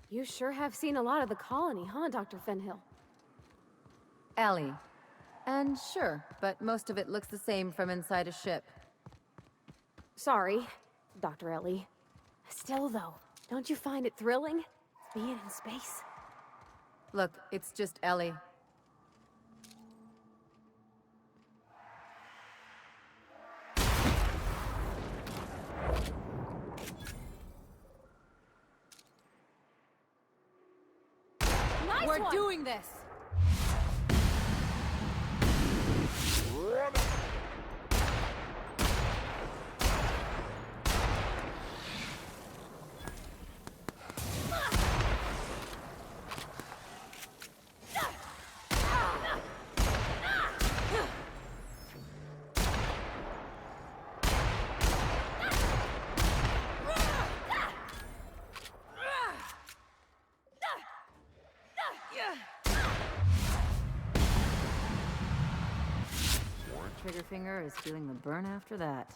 You sure have seen a lot of the colony, huh, Dr. Fenhill? Ellie. And sure, but most of it looks the same from inside a ship. Sorry, Dr. Ellie. Still, though, don't you find it thrilling? Being in space? Look, it's just Ellie. Nice We're one! doing this! Trigger finger is feeling the burn after that.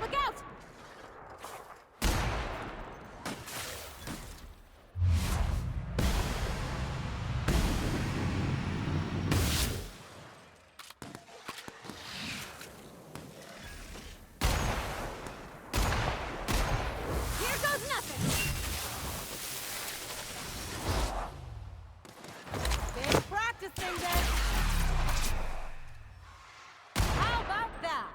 Look out! Here goes nothing! Been practicing this! How about that?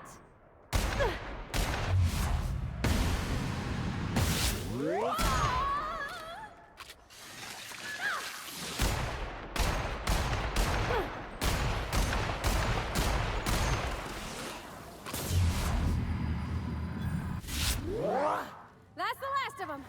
That's the last of them!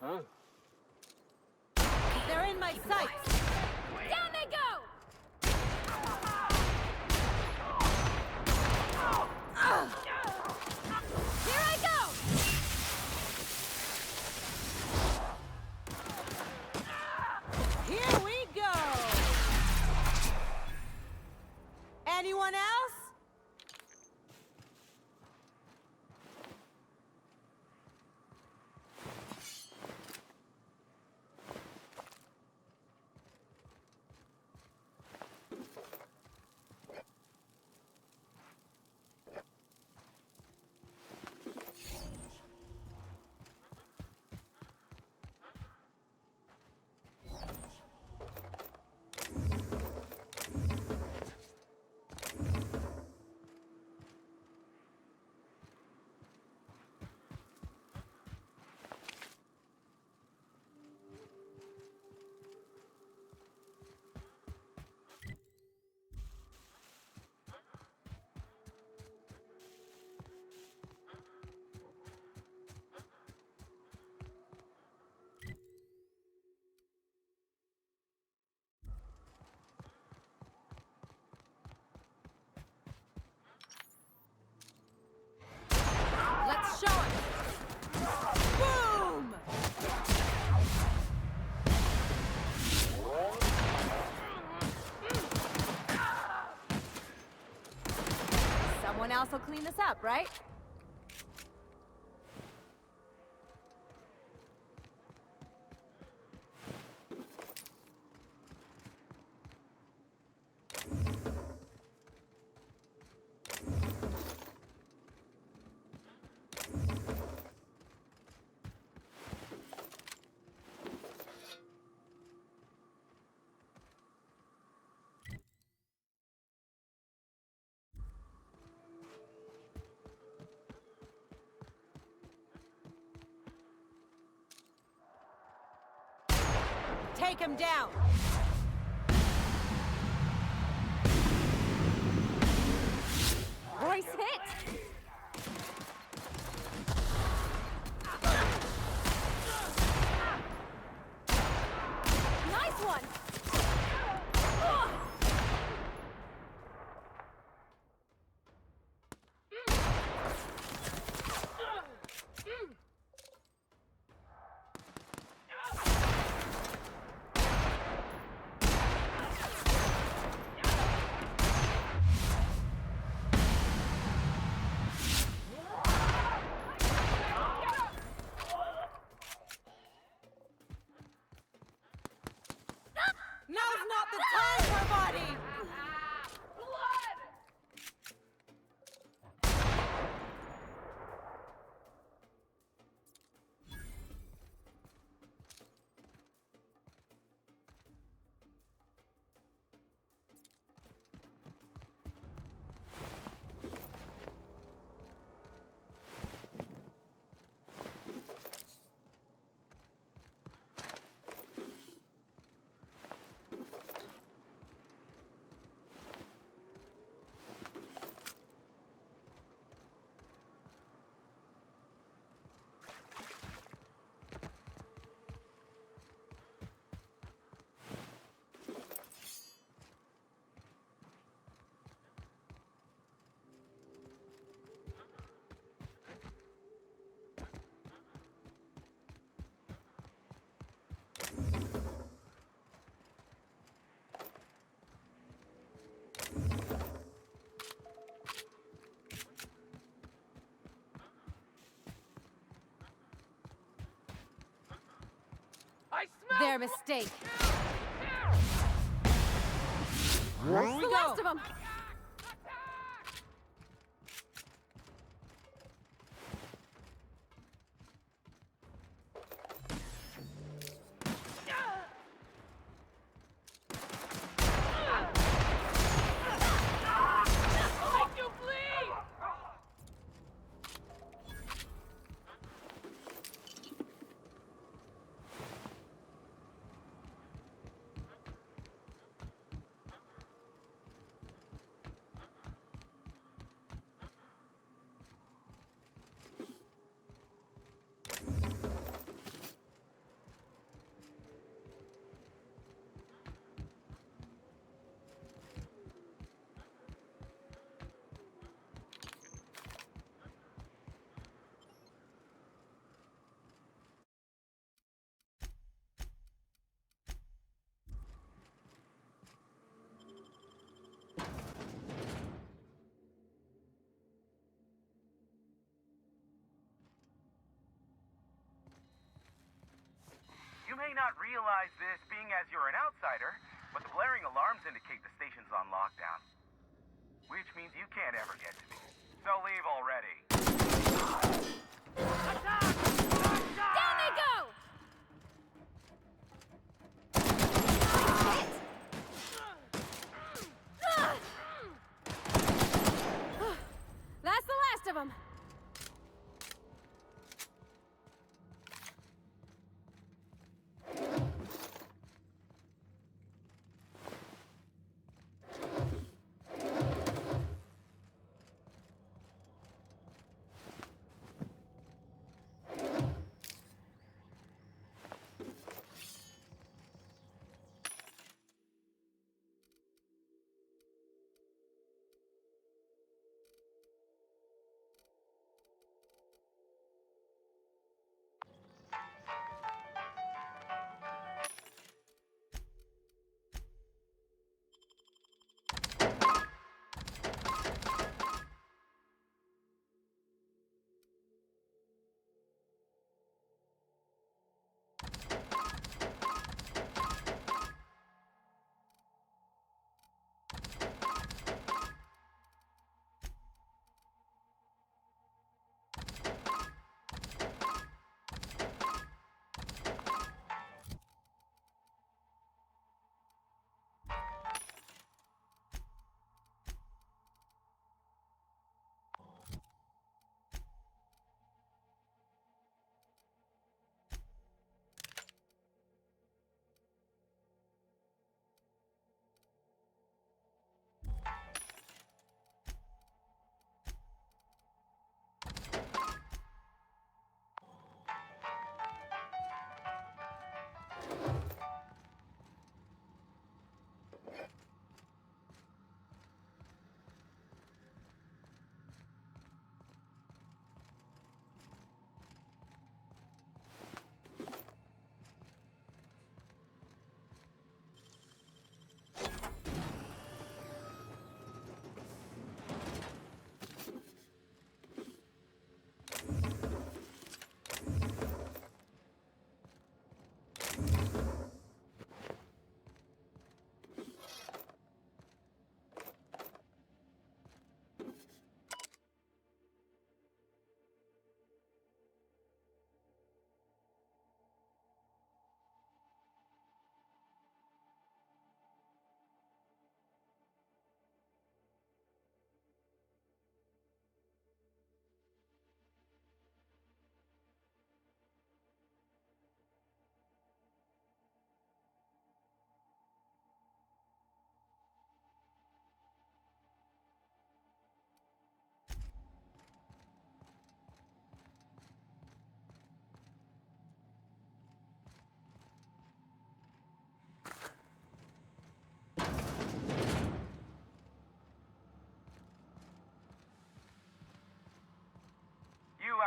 Huh? They're in my sights! Down they go! Here I go! Here we go! Anyone else? else will clean this up, right? Take him down! Royce hit! Nice one! Now's not the time, Parvati! Their mistake. Where's the last of them? You may not realize this being as you're an outsider, but the blaring alarms indicate the station's on lockdown. Which means you can't ever get to me. So leave already. Down they go! That's the last of them.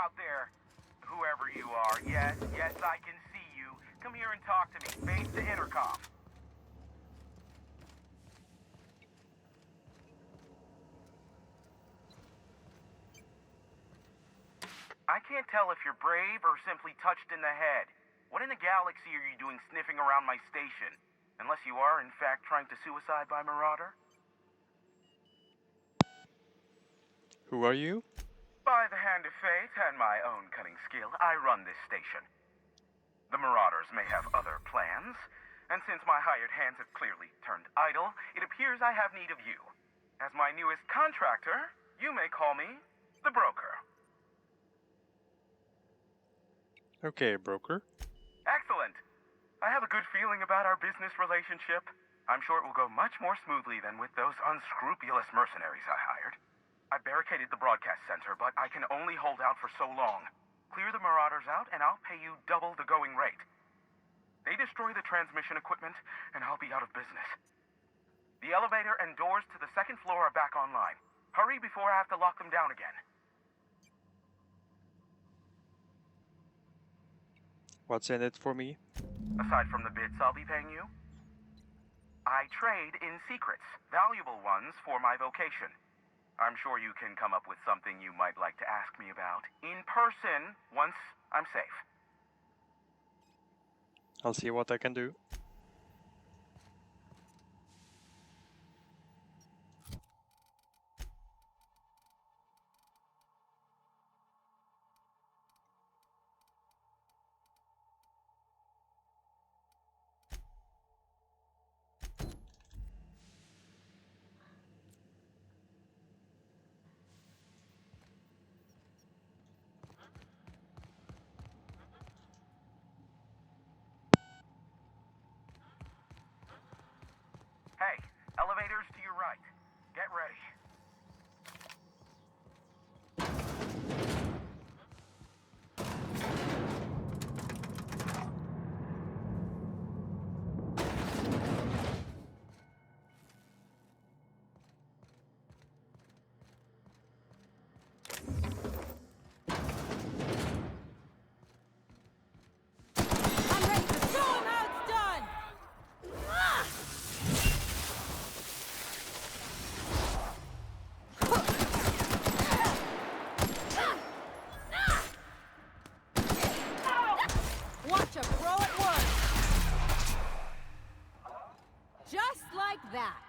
out there? Whoever you are, yes, I can see you. Come here and talk to me. Face the intercom. I can't tell if you're brave or simply touched in the head. What in the galaxy are you doing sniffing around my station? Unless you are, in fact, trying to suicide by Marauder? Who are you? By the hand of fate and my own cunning skill, I run this station. The Marauders may have other plans, and since my hired hands have clearly turned idle, it appears I have need of you. As my newest contractor, you may call me the Broker. Okay, broker. Excellent. I have a good feeling about our business relationship. I'm sure it will go much more smoothly than with those unscrupulous mercenaries I hired. I barricaded the broadcast center, but I can only hold out for so long. Clear the Marauders out, and I'll pay you double the going rate. They destroy the transmission equipment, and I'll be out of business. The elevator and doors to the second floor are back online. Hurry before I have to lock them down again. What's in it for me? Aside from the bits I'll be paying you, I trade in secrets, valuable ones for my vocation. I'm sure you can come up with something you might like to ask me about in person once I'm safe. I'll see what I can do. Hey, elevators to your right. Get ready. I'm ready to show him how it's done! Watch a pro at work! Just like that.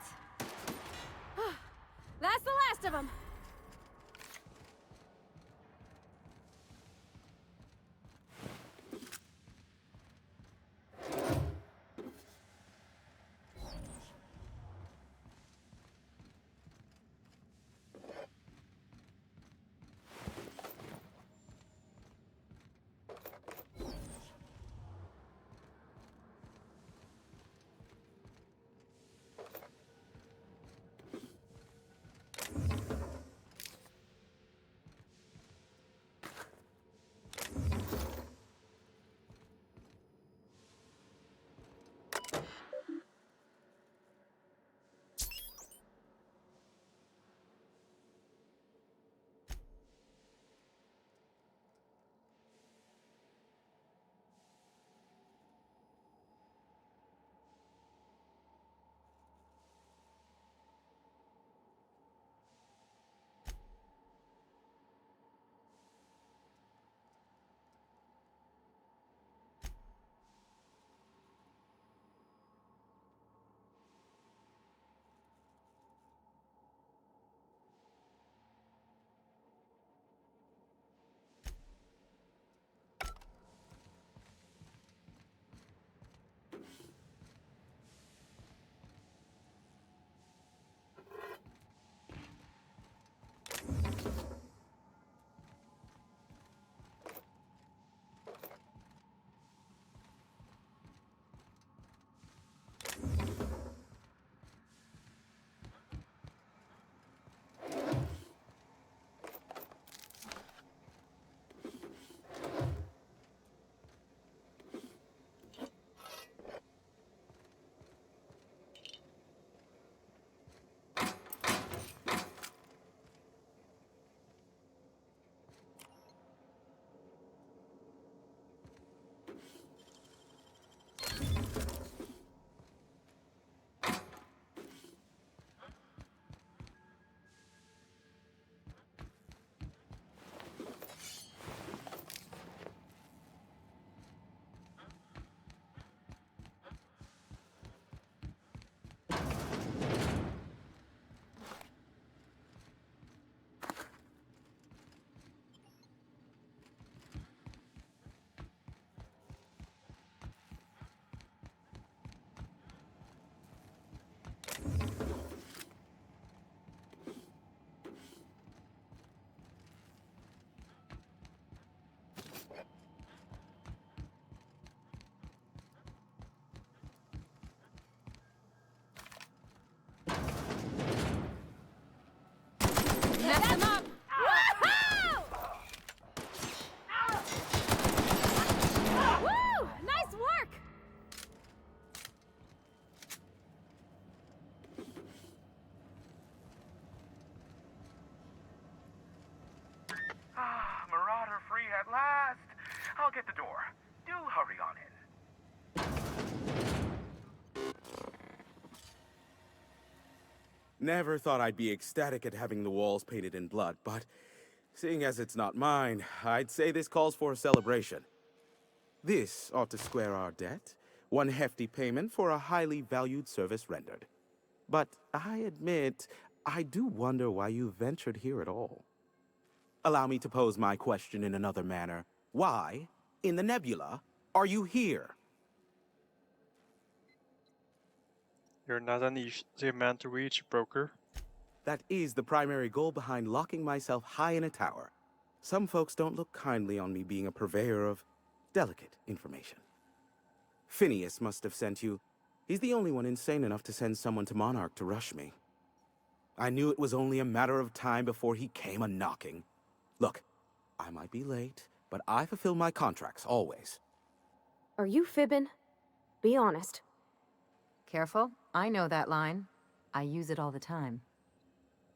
That's the last of them. Never thought I'd be ecstatic at having the walls painted in blood, but seeing as it's not mine, I'd say this calls for a celebration. This ought to square our debt. One hefty payment for a highly valued service rendered. But I admit, I do wonder why you ventured here at all. Allow me to pose my question in another manner. Why, in the nebula, are you here? You're not an easy man to reach, broker. That is the primary goal behind locking myself high in a tower. Some folks don't look kindly on me being a purveyor of delicate information. Phineas must have sent you. He's the only one insane enough to send someone to Monarch to rush me. I knew it was only a matter of time before he came a-knocking. Look, I might be late, but I fulfill my contracts, always. Are you fibbing? Be honest. Careful, I know that line. I use it all the time.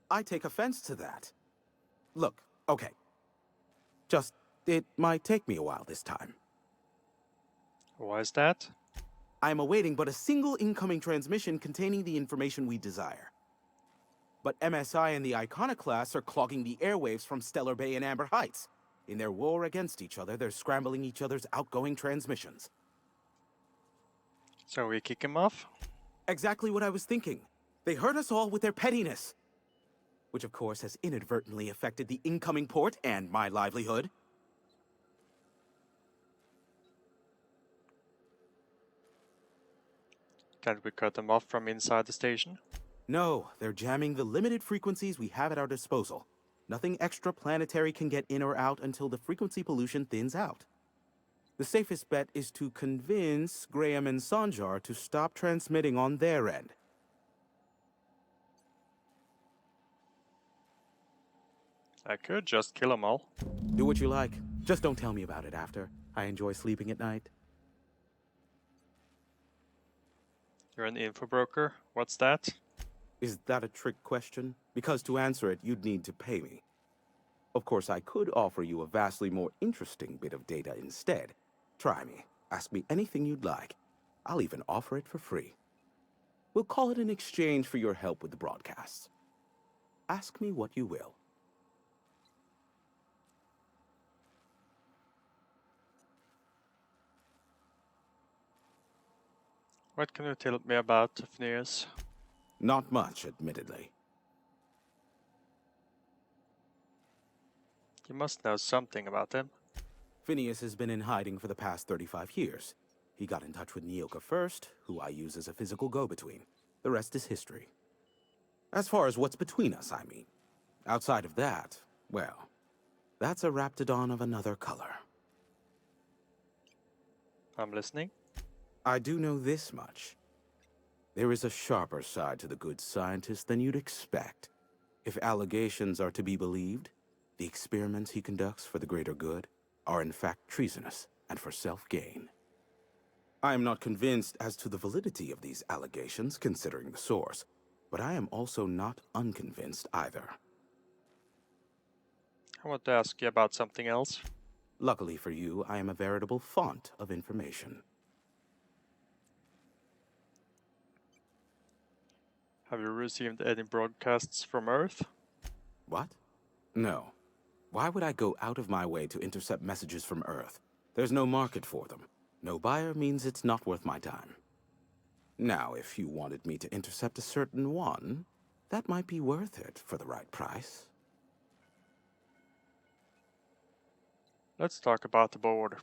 I take offense to that. Look, okay. Just, it might take me a while this time. Why is that? I am awaiting but a single incoming transmission containing the information we desire. But MSI and the Iconoclasts are clogging the airwaves from Stellar Bay and Amber Heights. In their war against each other, they're scrambling each other's outgoing transmissions. So we kick him off? Exactly what I was thinking. They hurt us all with their pettiness. Which of course has inadvertently affected the incoming port and my livelihood. Can't we cut them off from inside the station? No, they're jamming the limited frequencies we have at our disposal. Nothing extraplanetary can get in or out until the frequency pollution thins out. The safest bet is to convince Graham and Sanjar to stop transmitting on their end. I could just kill them all. Do what you like. Just don't tell me about it after. I enjoy sleeping at night. You're an info broker? What's that? Is that a trick question? Because to answer it, you'd need to pay me. Of course, I could offer you a vastly more interesting bit of data instead. Try me. Ask me anything you'd like. I'll even offer it for free. We'll call it an exchange for your help with the broadcasts. Ask me what you will. What can you tell me about Phineas? Not much, admittedly. You must know something about him. Phineas has been in hiding for the past 35 years. He got in touch with Nyoka first, who I use as a physical go-between. The rest is history. As far as what's between us, I mean. Outside of that, well, that's a raptidon of another color. I'm listening. I do know this much. There is a sharper side to the good scientist than you'd expect. If allegations are to be believed, the experiments he conducts for the greater good are in fact treasonous and for self-gain. I am not convinced as to the validity of these allegations, considering the source, but I am also not unconvinced either. I want to ask you about something else. Luckily for you, I am a veritable font of information. Have you received any broadcasts from Earth? What? No. Why would I go out of my way to intercept messages from Earth? There's no market for them. No buyer means it's not worth my time. Now, if you wanted me to intercept a certain one, that might be worth it for the right price. Let's talk about the board.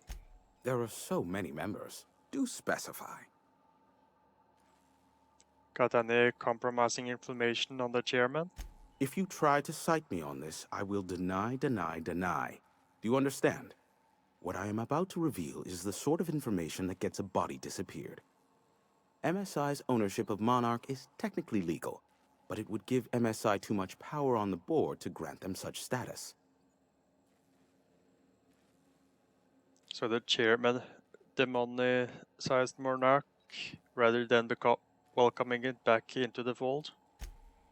There are so many members. Do specify. Got any compromising information on the chairman? If you try to cite me on this, I will deny. Do you understand? What I am about to reveal is the sort of information that gets a body disappeared. MSI's ownership of Monarch is technically legal, but it would give MSI too much power on the board to grant them such status. So the chairman demonetized Monarch rather than welcoming it back into the fold?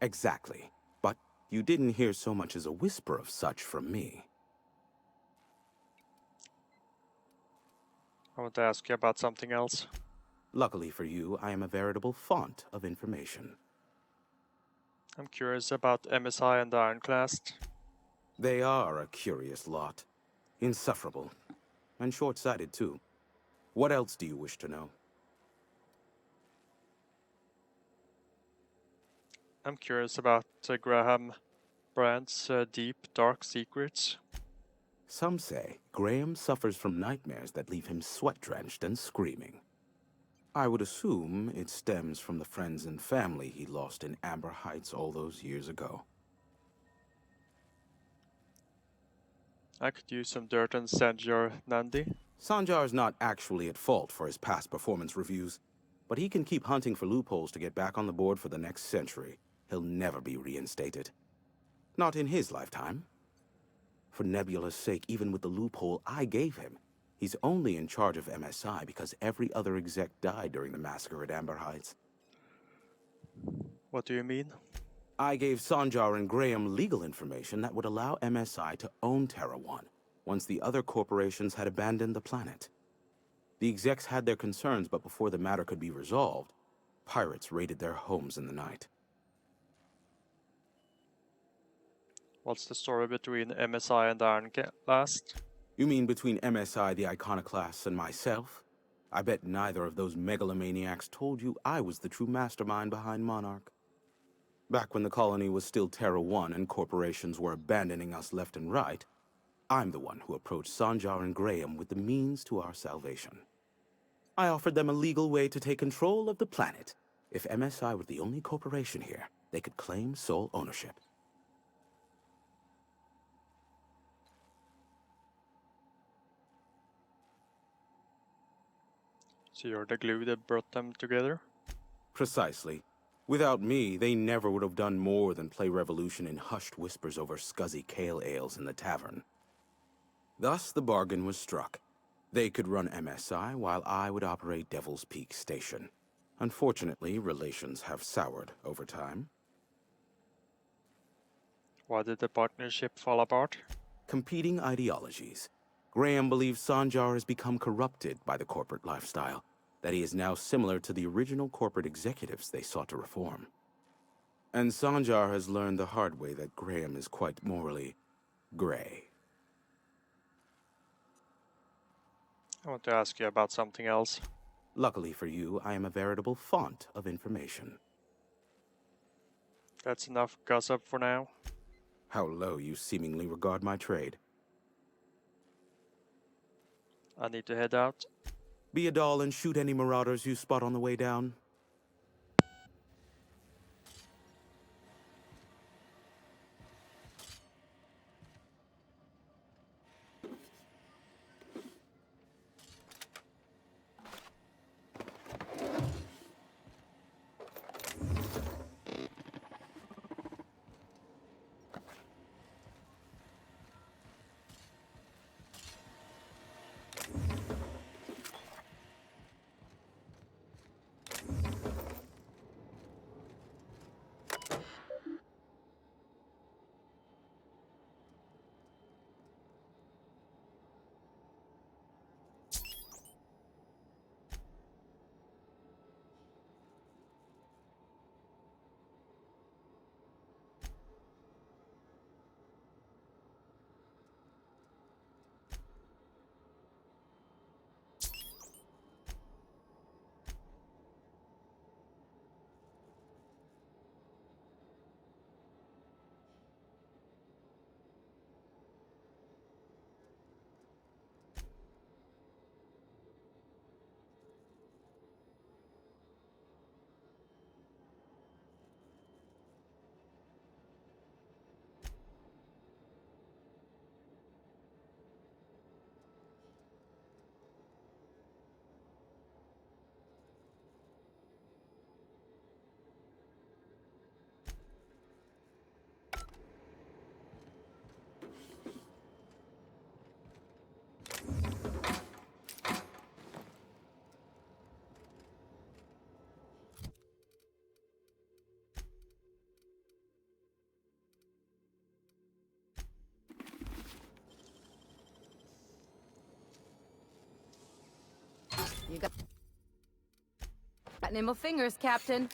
Exactly. But you didn't hear so much as a whisper of such from me. I want to ask you about something else. Luckily for you, I am a veritable font of information. I'm curious about MSI and the Ironclast. They are a curious lot. Insufferable. And short-sighted, too. What else do you wish to know? I'm curious about Graham Brand's deep, dark secrets. Some say Graham suffers from nightmares that leave him sweat-drenched and screaming. I would assume it stems from the friends and family he lost in Amber Heights all those years ago. I could use some dirt on Sanjar Nandi. Sanjar's not actually at fault for his past performance reviews, but he can keep hunting for loopholes to get back on the board for the next century. He'll never be reinstated. Not in his lifetime. For Nebula's sake, even with the loophole I gave him, he's only in charge of MSI because every other exec died during the massacre at Amber Heights. What do you mean? I gave Sanjar and Graham legal information that would allow MSI to own Terra 1, once the other corporations had abandoned the planet. The execs had their concerns, but before the matter could be resolved, pirates raided their homes in the night. What's the story between MSI and the Ironclast? You mean between MSI, the Iconoclasts, and myself? I bet neither of those megalomaniacs told you I was the true mastermind behind Monarch. Back when the colony was still Terra 1 and corporations were abandoning us left and right, I'm the one who approached Sanjar and Graham with the means to our salvation. I offered them a legal way to take control of the planet. If MSI were the only corporation here, they could claim sole ownership. So you're the glue that brought them together? Precisely. Without me, they never would have done more than play Revolution in hushed whispers over scuzzy kale ales in the tavern. Thus, the bargain was struck. They could run MSI while I would operate Devil's Peak Station. Unfortunately, relations have soured over time. Why did the partnership fall apart? Competing ideologies. Graham believes Sanjar has become corrupted by the corporate lifestyle, that he is now similar to the original corporate executives they sought to reform. And Sanjar has learned the hard way that Graham is quite morally gray. I want to ask you about something else. Luckily for you, I am a veritable font of information. That's enough gossip for now. How low you seemingly regard my trade. I need to head out. Be a doll and shoot any marauders you spot on the way down. You got nimble fingers, Captain.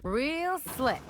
Real slick.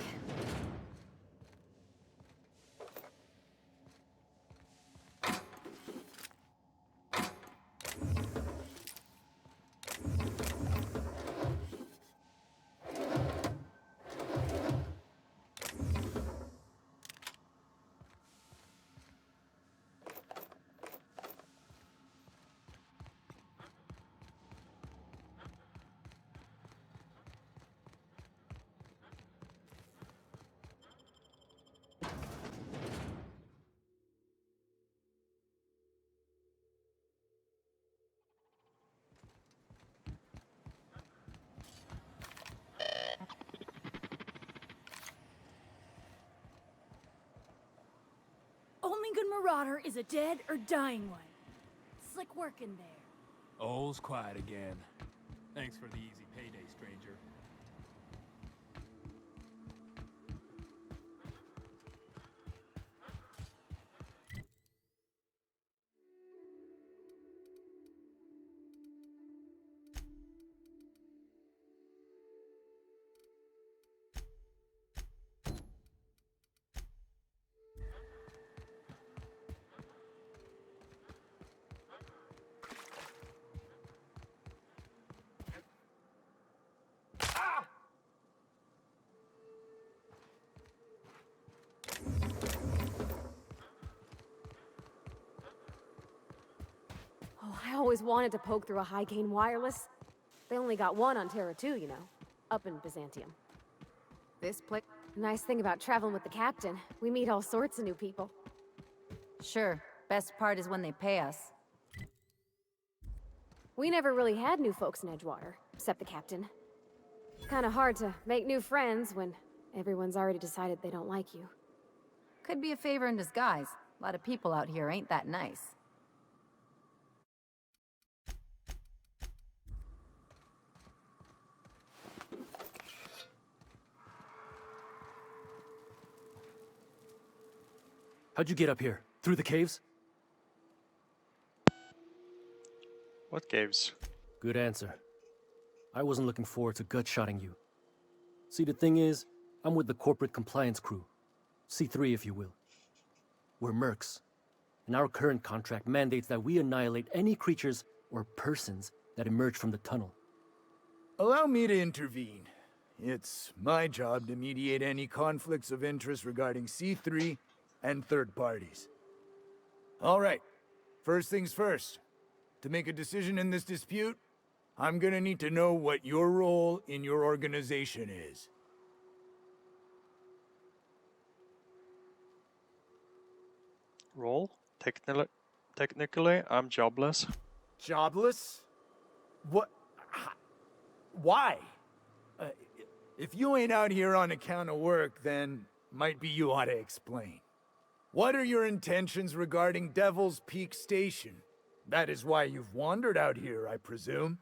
Only good marauder is a dead or dying one. Slick work in there. All's quiet again. Thanks for the easy payday, stranger. Oh, I always wanted to poke through a high-gain wireless. They only got one on Terra 2, you know, up in Byzantium. This place... Nice thing about traveling with the captain, we meet all sorts of new people. Sure. Best part is when they pay us. We never really had new folks in Edgewater, except the captain. Kinda hard to make new friends when everyone's already decided they don't like you. Could be a favor in disguise. A lot of people out here ain't that nice. How'd you get up here? Through the caves? What caves? Good answer. I wasn't looking forward to gut-shotting you. See, the thing is, I'm with the corporate compliance crew. C3, if you will. We're mercs, and our current contract mandates that we annihilate any creatures or persons that emerge from the tunnel. Allow me to intervene. It's my job to mediate any conflicts of interest regarding C3 and third parties. All right, first things first. To make a decision in this dispute, I'm gonna need to know what your role in your organization is. Role? Technically, I'm jobless. Jobless? What? Why? If you ain't out here on account of work, then might be you ought to explain. What are your intentions regarding Devil's Peak Station? That is why you've wandered out here, I presume.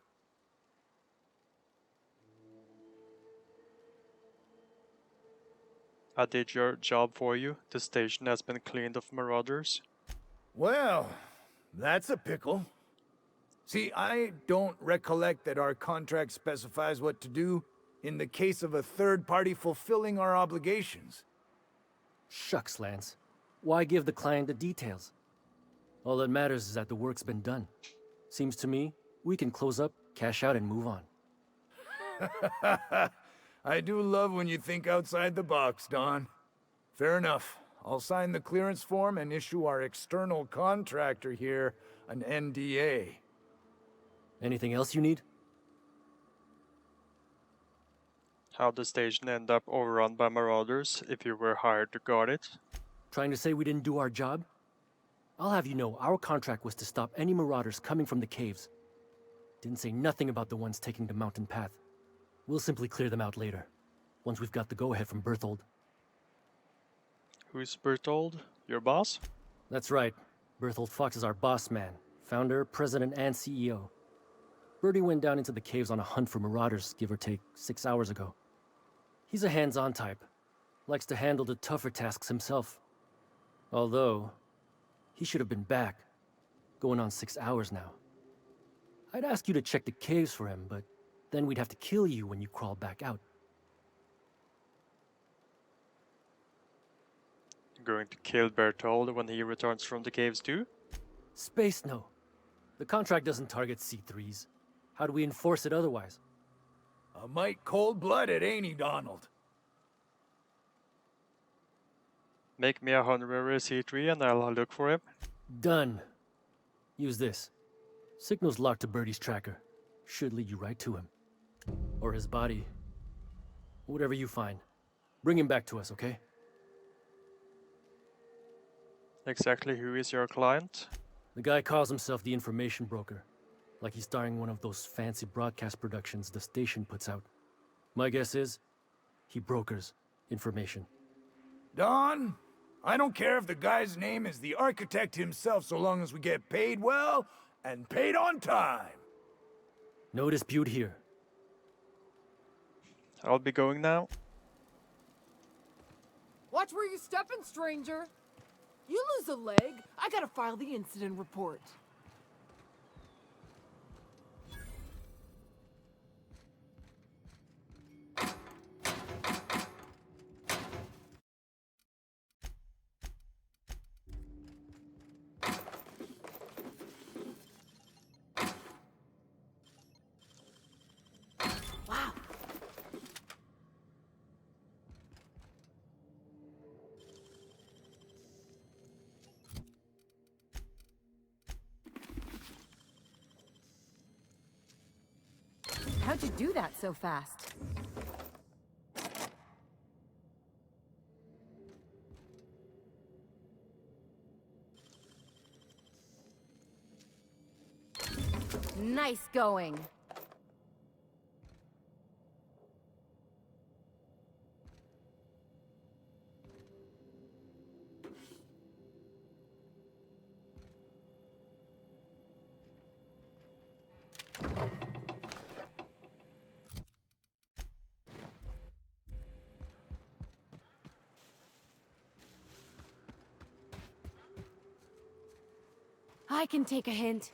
I did your job for you. The station has been cleaned of marauders. Well, that's a pickle. See, I don't recollect that our contract specifies what to do in the case of a third party fulfilling our obligations. Shucks, Lance. Why give the client the details? All that matters is that the work's been done. Seems to me, we can close up, cash out, and move on. I do love when you think outside the box, Don. Fair enough. I'll sign the clearance form and issue our external contractor here an NDA. Anything else you need? How'd the station end up overrun by marauders if you were hired to guard it? Trying to say we didn't do our job? I'll have you know, our contract was to stop any marauders coming from the caves. Didn't say nothing about the ones taking the mountain path. We'll simply clear them out later, once we've got the go-ahead from Berthold. Who's Berthold? Your boss? That's right. Berthold Fox is our boss man, founder, president, and CEO. Bertie went down into the caves on a hunt for marauders, give or take, 6 hours ago. He's a hands-on type. Likes to handle the tougher tasks himself. Although, he should have been back. Going on 6 hours now. I'd ask you to check the caves for him, but then we'd have to kill you when you crawl back out. going to kill Berthold when he returns from the caves too? Space, no. The contract doesn't target C3s. How do we enforce it otherwise? A mite cold-blooded, ain't he, Donald? Make me a honorary C3 and I'll look for him. Done. Use this. Signal's locked to Birdie's tracker. Should lead you right to him. Or his body. Whatever you find. Bring him back to us, okay? Exactly who is your client? The guy calls himself the information broker. Like he's starring one of those fancy broadcast productions the station puts out. My guess is, he brokers information. Don, I don't care if the guy's name is the architect himself so long as we get paid well and paid on time. No dispute here. I'll be going now. Watch where you're stepping, stranger. You lose a leg, I gotta file the incident report. Wow. How'd you do that so fast? Nice going. I can take a hint.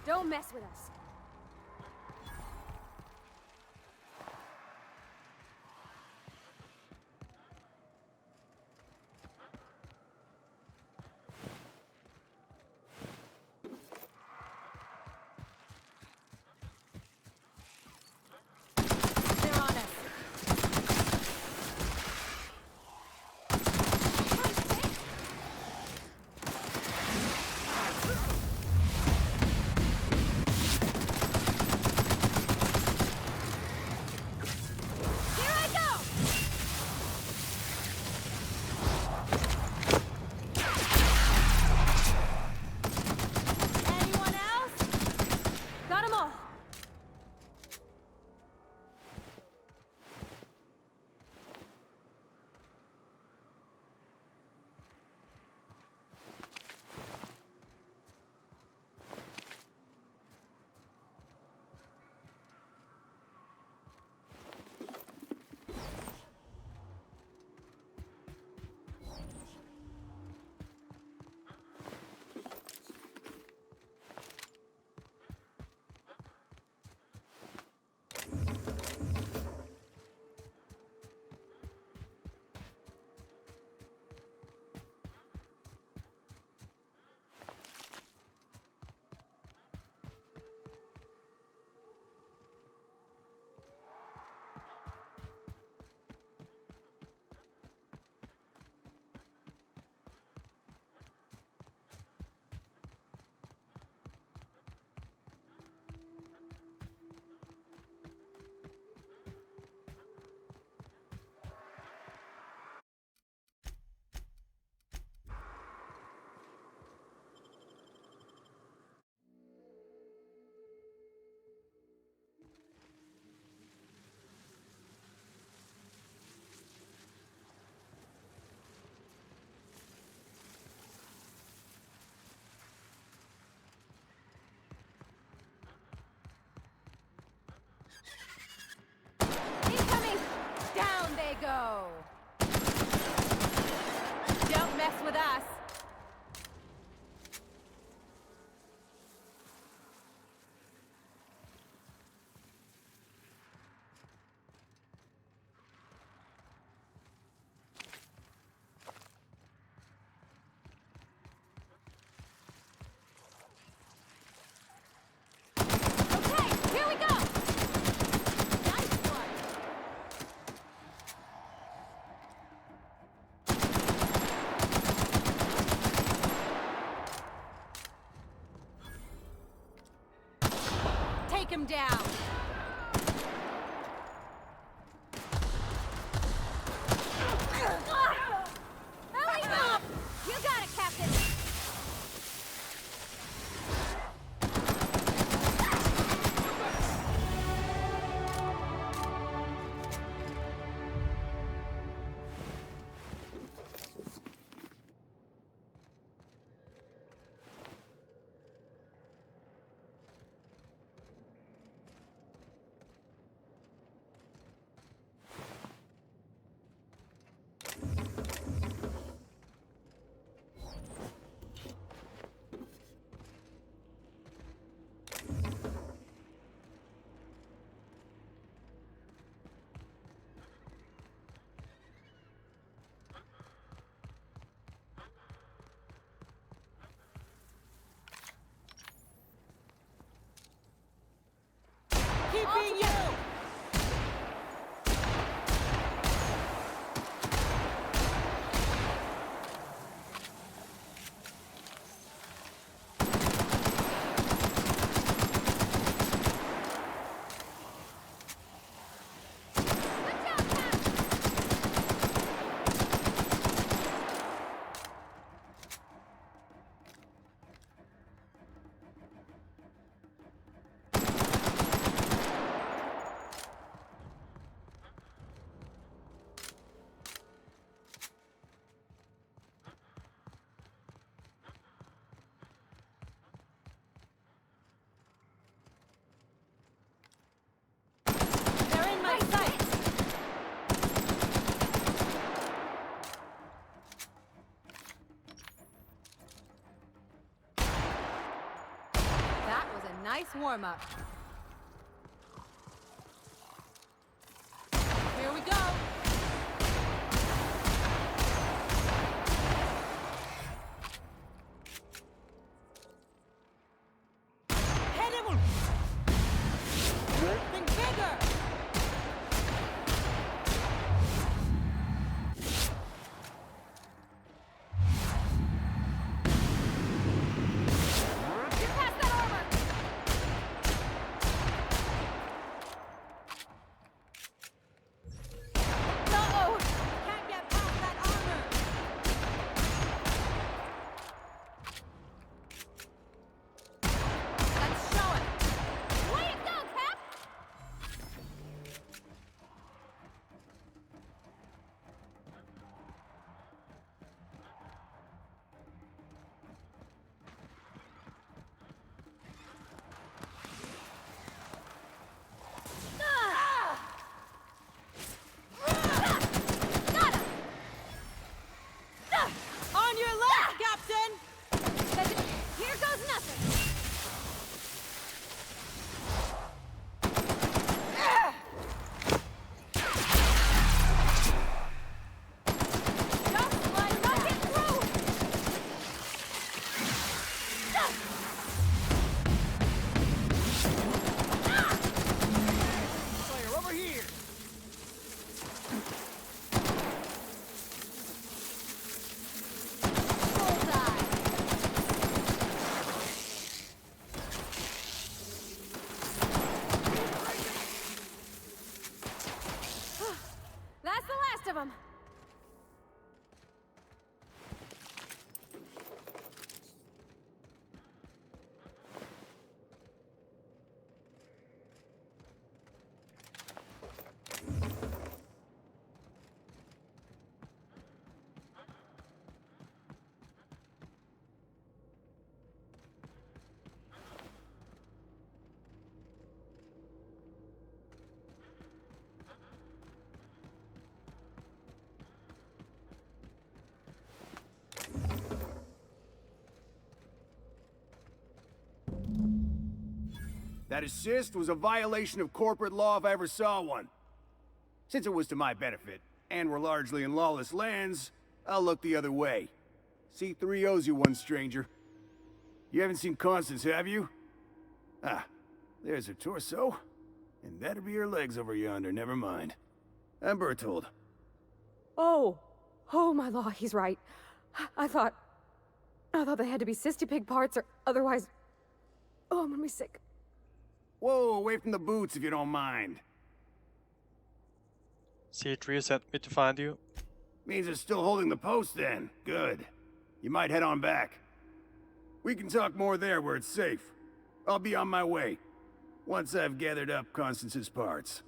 Don't mess with us. They're on us. go! Don't mess with us! Okay, here we go! Nice one! Take him down! Belly up! You got it, Captain! Keeping you! They're in my sight! That was a nice warm-up. Here we go! Hit him! Think bigger! Get past that armor! That assist was a violation of corporate law if I ever saw one. Since it was to my benefit, and we're largely in lawless lands, I'll look the other way. C3 owes you one, stranger. You haven't seen Constance, have you? Ah, there's her torso. And that'll be her legs over yonder, never mind. I'm Bertold. Oh, my law, he's right. I thought they had to be cysty pig parts, or otherwise... Oh, I'm gonna be sick. Whoa, away from the boots if you don't mind. C3 sent me to find you. Means it's still holding the post then. Good. You might head on back. We can talk more there where it's safe. I'll be on my way. Once I've gathered up Constance's parts.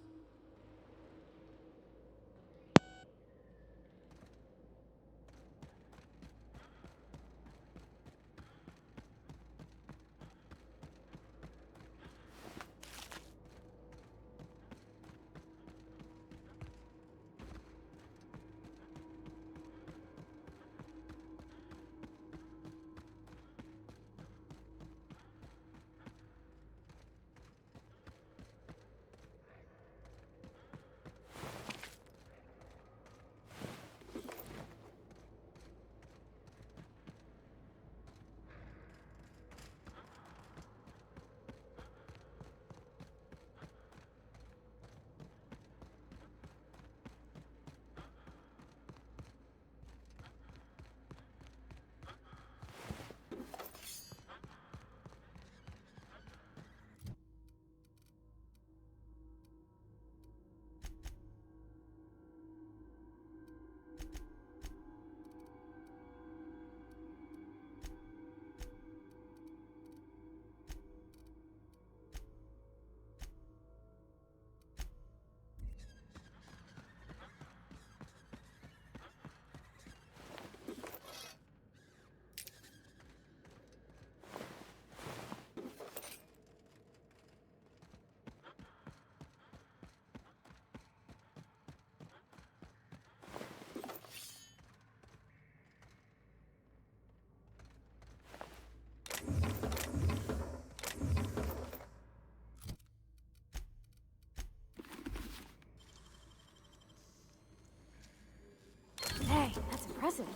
Hey, that's impressive.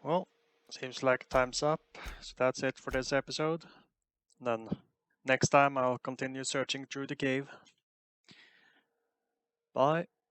Well, seems like time's up. So that's it for this episode. Then next time I'll continue searching through the cave. Bye.